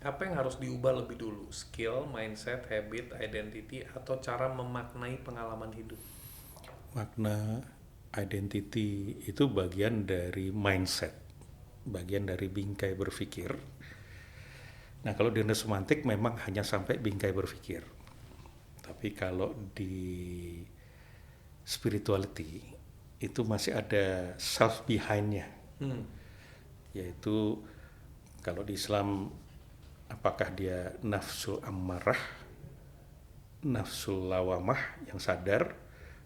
apa yang harus diubah lebih dulu? Skill, mindset, habit, identity, atau cara memaknai pengalaman hidup? Makna Identity itu bagian dari mindset, bagian dari bingkai berpikir. Nah, kalau di semantik memang hanya sampai bingkai berpikir. Tapi kalau di spirituality itu masih ada self behind-nya. Yaitu kalau di Islam apakah dia nafsul ammarah, nafsul lawamah yang sadar,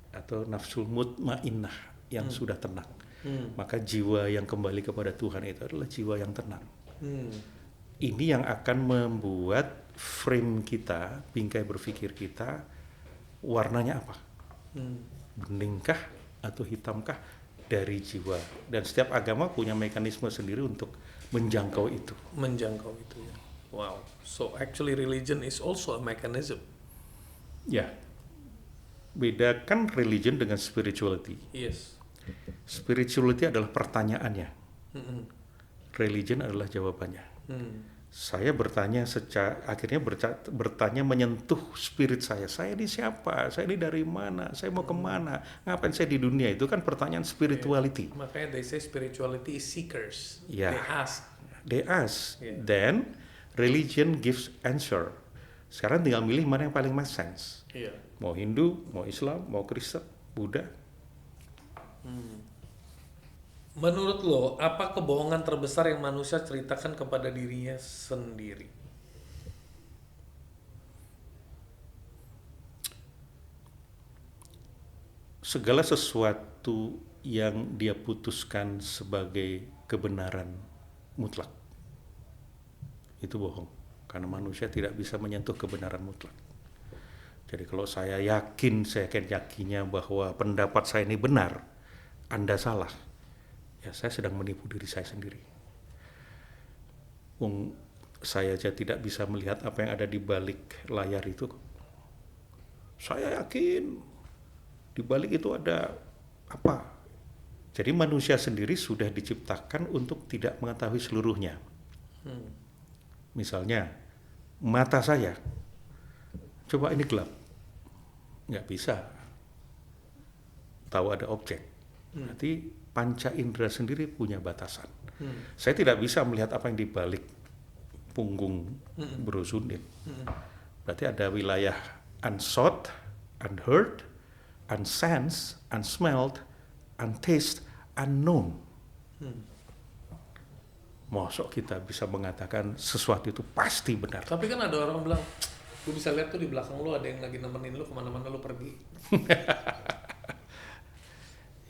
atau nafsul mutmainnah yang sudah tenang. Maka jiwa yang kembali kepada Tuhan itu adalah jiwa yang tenang. Ini yang akan membuat frame kita, bingkai berpikir kita, warnanya apa? Beningkah atau hitamkah dari jiwa? Dan setiap agama punya mekanisme sendiri untuk menjangkau itu. Menjangkau itu ya. Wow. So actually religion is also a mechanism. Ya. Bedakan religion dengan spirituality. Yes. Spirituality adalah pertanyaannya. Religion adalah jawabannya. Saya bertanya akhirnya bertanya menyentuh spirit saya. Saya ini siapa? Saya ini dari mana? Saya mau kemana? Ngapain saya di dunia? Itu kan pertanyaan spirituality. Makanya they say spirituality is seekers. Yeah. They ask. They ask. Yeah. Then religion gives answer. Sekarang tinggal milih mana yang paling make sense. Iya. Mau Hindu, mau Islam, mau Kristen, Buddha. Menurut lo, apa kebohongan terbesar yang manusia ceritakan kepada dirinya sendiri? Segala sesuatu yang dia putuskan sebagai kebenaran mutlak itu bohong, karena manusia tidak bisa menyentuh kebenaran mutlak. Jadi kalau saya yakinnya bahwa pendapat saya ini benar, Anda salah, ya saya sedang menipu diri saya sendiri. Saya aja tidak bisa melihat apa yang ada di balik layar itu. Saya yakin di balik itu ada apa. Jadi manusia sendiri sudah diciptakan untuk tidak mengetahui seluruhnya. Misalnya mata saya, coba ini gelap, nggak bisa tahu ada objek. Berarti panca indera sendiri punya batasan. Saya tidak bisa melihat apa yang di balik punggung Bro Sundin. Berarti ada wilayah unsought, unheard, unsensed, unsmelled, untasted, unknown. Mosok kita bisa mengatakan sesuatu itu pasti benar. Tapi kan ada orang bilang, gue bisa lihat tuh di belakang lu ada yang lagi nemenin lu kemana-mana lu pergi.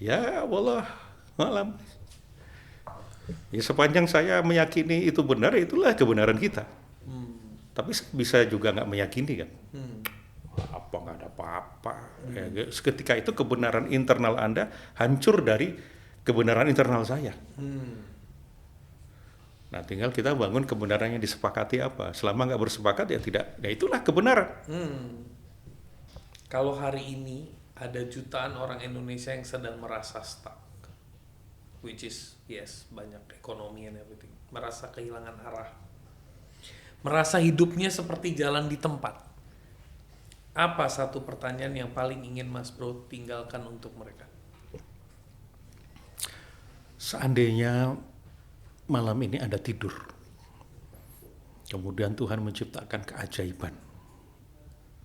Ya wallah malam. Ya sepanjang saya meyakini itu benar, itulah kebenaran kita. Tapi bisa juga nggak meyakini kan. Apa nggak ada apa-apa. Ya, ketika itu kebenaran internal Anda hancur dari kebenaran internal saya. Nah tinggal kita bangun kebenaran yang disepakati apa. Selama nggak bersepakat ya tidak. Ya itulah kebenaran. Kalau hari ini ada jutaan orang Indonesia yang sedang merasa stuck, which is yes banyak ekonomi and everything, merasa kehilangan arah, merasa hidupnya seperti jalan di tempat. Apa satu pertanyaan yang paling ingin Mas Bro tinggalkan untuk mereka? Seandainya malam ini Anda tidur, kemudian Tuhan menciptakan keajaiban,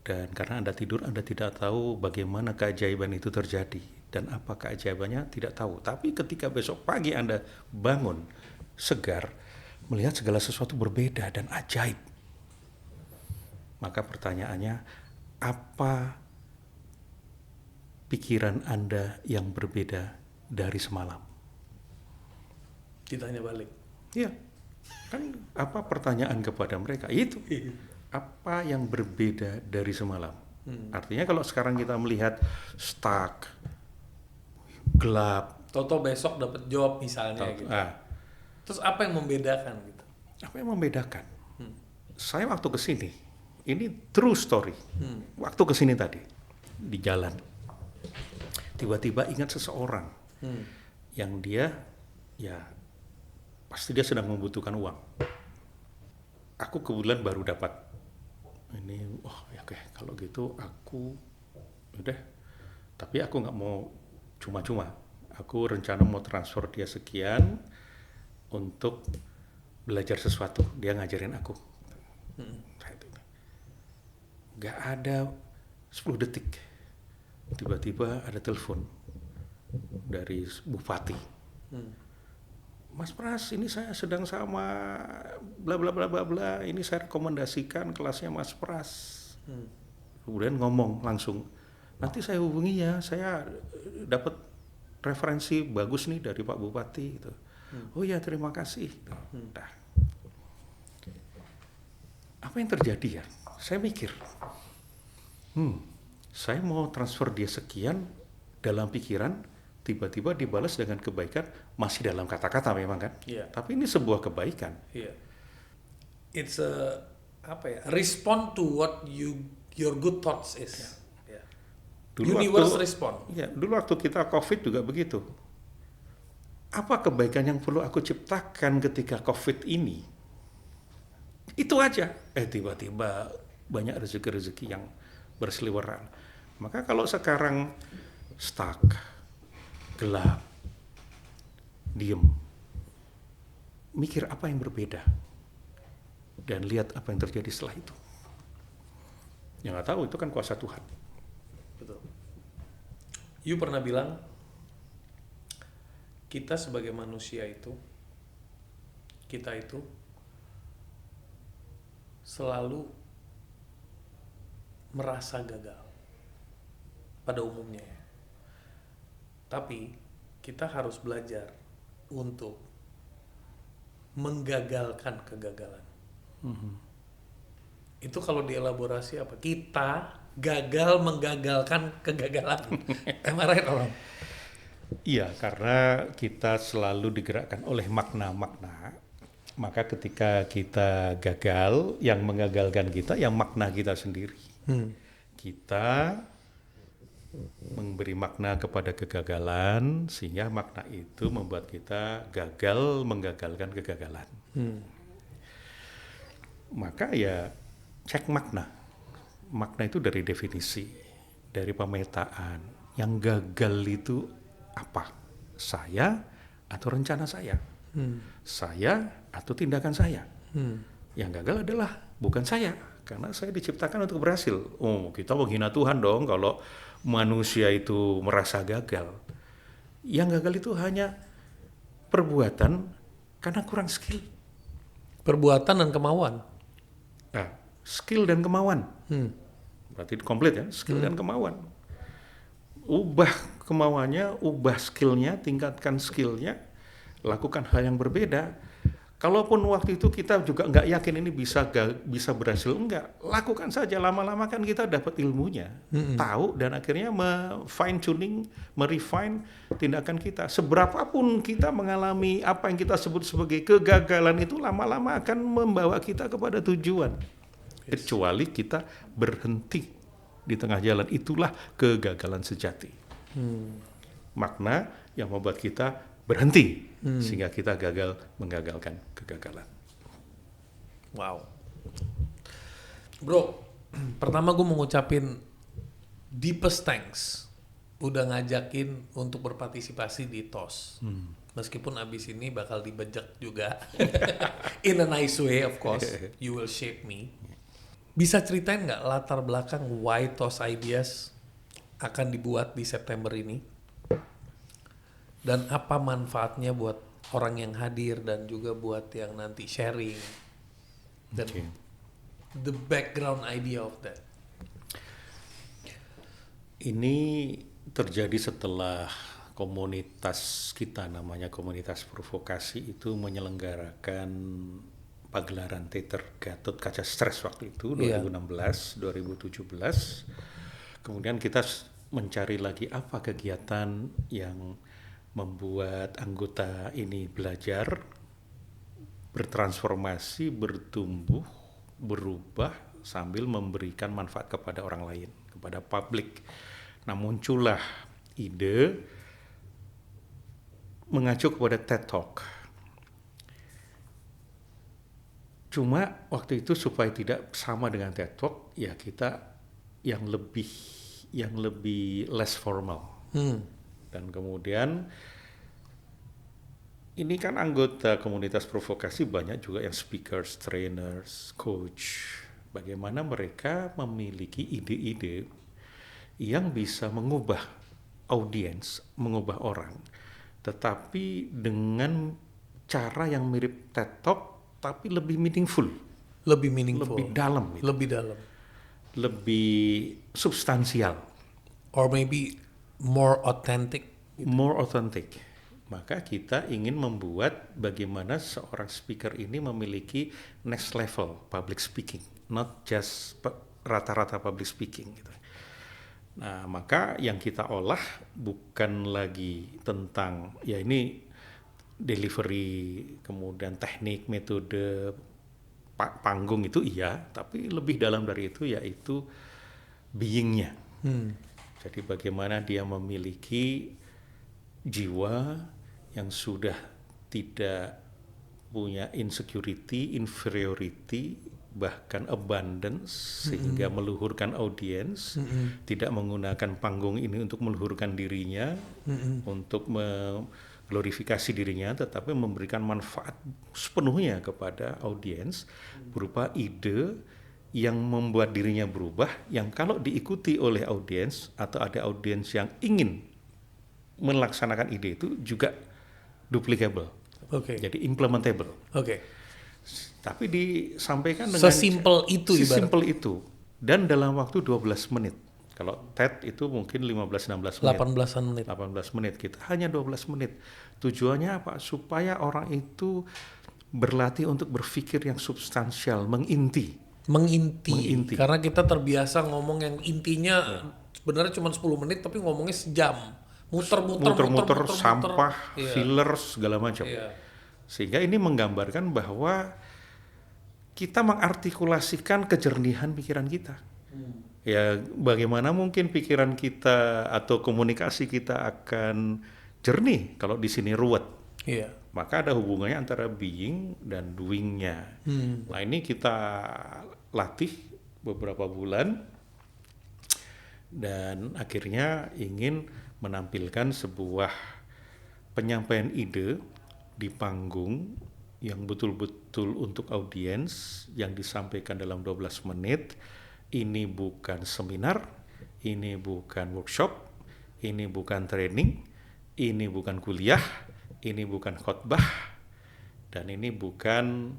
dan karena Anda tidur, Anda tidak tahu bagaimana keajaiban itu terjadi, dan apa keajaibannya tidak tahu. Tapi ketika besok pagi Anda bangun segar, melihat segala sesuatu berbeda dan ajaib, maka pertanyaannya, apa pikiran Anda yang berbeda dari semalam? Ditanya balik. Iya, kan apa pertanyaan kepada mereka? Itu apa yang berbeda dari semalam? Artinya kalau sekarang kita melihat stuck, gelap, Toto besok dapat job misalnya gitu. Terus apa yang membedakan gitu? Apa yang membedakan? Saya waktu kesini, ini true story. Waktu kesini tadi di jalan, tiba-tiba ingat seseorang yang dia ya pasti dia sedang membutuhkan uang. Aku kebetulan baru dapat ini, ya oke, kalau gitu aku udah, tapi aku nggak mau cuma-cuma. Aku rencana mau transfer dia sekian untuk belajar sesuatu. Dia ngajarin aku. Gak ada 10 detik. Tiba-tiba ada telepon dari bupati. Mas Pras, ini saya sedang sama bla bla bla bla bla. Ini saya rekomendasikan kelasnya Mas Pras. Kemudian ngomong langsung, nanti saya hubungi ya, saya dapat referensi bagus nih dari Pak Bupati. Gitu. Oh ya, terima kasih. Nah, apa yang terjadi ya? Saya mikir, saya mau transfer dia sekian dalam pikiran, tiba-tiba dibalas dengan kebaikan, masih dalam kata-kata memang kan? Iya. Tapi ini sebuah kebaikan. Iya. It's a respond to what your good thoughts is. Yeah. Universe respond. Ya, dulu waktu kita COVID juga begitu. Apa kebaikan yang perlu aku ciptakan ketika COVID ini? Itu aja. Tiba-tiba banyak rezeki-rezeki yang berseliweran. Maka kalau sekarang stuck, gelap, diem, mikir apa yang berbeda, dan lihat apa yang terjadi setelah itu. Yang nggak tahu itu kan kuasa Tuhan. Betul. You pernah bilang kita sebagai manusia itu, kita itu selalu merasa gagal pada umumnya ya. Tapi kita harus belajar untuk menggagalkan kegagalan. Itu kalau dielaborasi apa? Kita gagal menggagalkan kegagalan. Am I right or wrong? Iya, karena kita selalu digerakkan oleh makna-makna. Maka ketika kita gagal, yang mengagalkan kita, yang makna kita sendiri. Kita memberi makna kepada kegagalan, sehingga makna itu membuat kita gagal menggagalkan kegagalan. Maka ya cek makna. Makna itu dari definisi, dari pemetaan. Yang gagal itu apa? Saya atau rencana saya? Saya atau tindakan saya? Yang gagal adalah bukan saya, karena saya diciptakan untuk berhasil. Oh, kita menghina Tuhan dong kalau manusia itu merasa gagal. Yang gagal itu hanya perbuatan karena kurang skill. Perbuatan dan kemauan. Nah, skill dan kemauan. Berarti komplit ya, skill dan kemauan. Ubah kemauannya, ubah skillnya, tingkatkan skillnya, lakukan hal yang berbeda. Kalaupun waktu itu kita juga nggak yakin ini bisa berhasil, enggak, lakukan saja. Lama-lama kan kita dapat ilmunya, tahu, dan akhirnya fine tuning, merefine tindakan kita. Seberapapun kita mengalami apa yang kita sebut sebagai kegagalan itu, lama-lama akan membawa kita kepada tujuan. Kecuali kita berhenti di tengah jalan, itulah kegagalan sejati. Makna yang membuat kita berhenti, sehingga kita gagal menggagalkan kegagalan. Wow. Bro, pertama gue mau ngucapin deepest thanks udah ngajakin untuk berpartisipasi di TOS. Meskipun abis ini bakal dibejek juga. In a nice way, of course. You will shape me. Bisa ceritain nggak latar belakang why TOS Ideas akan dibuat di September ini? Dan apa manfaatnya buat orang yang hadir dan juga buat yang nanti sharing. Dan the background idea of that. Ini terjadi setelah komunitas kita, namanya komunitas provokasi, itu menyelenggarakan pagelaran teater Gatot Kaca Stres waktu itu 2016, 2017. Kemudian kita mencari lagi apa kegiatan yang membuat anggota ini belajar, bertransformasi, bertumbuh, berubah sambil memberikan manfaat kepada orang lain, kepada publik. Nah, muncullah ide mengacu kepada TED Talk. Cuma waktu itu supaya tidak sama dengan TED Talk, ya kita yang lebih less formal. Dan kemudian ini kan anggota komunitas provokasi banyak juga yang speakers, trainers, coach. Bagaimana mereka memiliki ide-ide yang bisa mengubah audiens, mengubah orang, tetapi dengan cara yang mirip TED Talk, tapi lebih meaningful, Lebih meaningful, lebih dalam, gitu. lebih dalam, Lebih substansial, or maybe more authentic. more authentic. Maka kita ingin membuat bagaimana seorang speaker ini memiliki next level public speaking, not just rata-rata public speaking gitu. Nah, maka yang kita olah bukan lagi tentang ya ini delivery, kemudian teknik, metode, panggung itu iya, tapi lebih dalam dari itu yaitu being-nya. Jadi bagaimana dia memiliki jiwa yang sudah tidak punya insecurity, inferiority, bahkan abundance, sehingga meluhurkan audiens, tidak menggunakan panggung ini untuk meluhurkan dirinya, untuk glorifikasi dirinya, tetapi memberikan manfaat sepenuhnya kepada audiens berupa ide yang membuat dirinya berubah, yang kalau diikuti oleh audiens atau ada audiens yang ingin melaksanakan ide itu juga duplicable, jadi implementable. Tapi disampaikan dengan sesimpel itu, sesimpel itu, dan dalam waktu 12 menit. Kalau TED itu mungkin 15-16 menit. 18-an menit. 18 menit, kita hanya 12 menit. Tujuannya apa? Supaya orang itu berlatih untuk berpikir yang substansial, menginti. Karena kita terbiasa ngomong yang intinya sebenarnya cuma 10 menit tapi ngomongnya sejam. Muter-muter sampah, fillers, segala macam. Sehingga ini menggambarkan bahwa kita mengartikulasikan kejernihan pikiran kita. Ya, bagaimana mungkin pikiran kita atau komunikasi kita akan jernih kalau di sini ruwet. Maka ada hubungannya antara being dan doing-nya. Nah, ini kita latih beberapa bulan dan akhirnya ingin menampilkan sebuah penyampaian ide di panggung yang betul-betul untuk audiens yang disampaikan dalam 12 menit. Ini bukan seminar, ini bukan workshop, ini bukan training, ini bukan kuliah, ini bukan khotbah, dan ini bukan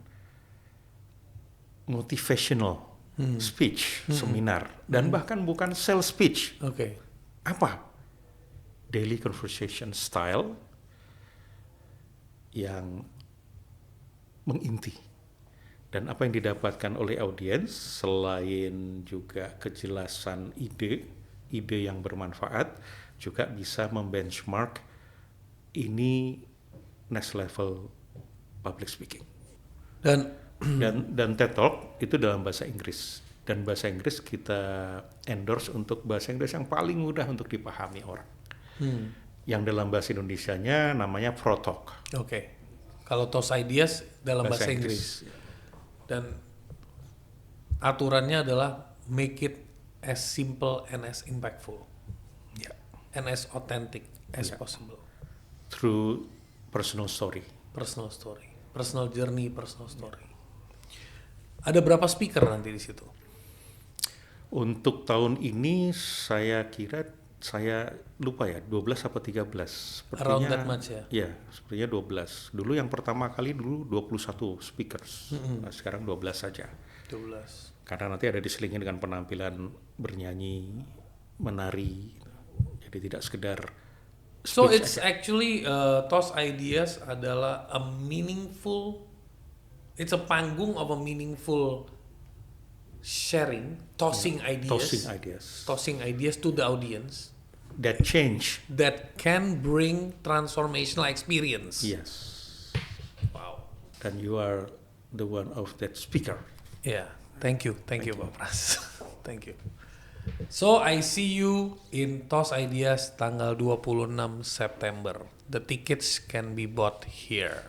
motivational speech, seminar, dan bahkan bukan sales speech. Apa? Daily conversation style yang menginti. Dan apa yang didapatkan oleh audiens selain juga kejelasan ide yang bermanfaat, juga bisa membenchmark ini next level public speaking. Dan TED Talk itu dalam bahasa Inggris. Dan bahasa Inggris kita endorse untuk bahasa Inggris yang paling mudah untuk dipahami orang. Yang dalam bahasa Indonesianya namanya ProTalk. Kalau TOS Ideas dalam bahasa Inggris. Dan aturannya adalah make it as simple and as impactful, and as authentic as possible. Through personal story, personal journey, personal story. Ada berapa speaker nanti di situ? Untuk tahun ini saya kira, saya lupa ya, 12 atau 13. Sepertinya, around that much ya? Ya, sepertinya 12. Dulu yang pertama kali 21 speakers. Nah, sekarang 12 saja. 12. Karena nanti ada diselingi dengan penampilan bernyanyi, menari. Jadi tidak sekedar So it's aja. Actually TOS Ideas adalah a meaningful, it's a panggung of a meaningful sharing, tossing ideas to the audience that change, that can bring transformational experience. Yes. Wow. And you are the one of that speaker. Yeah. Thank you, Pak Pras. Thank you. So I see you in TOS Ideas tanggal 26 September. The tickets can be bought here.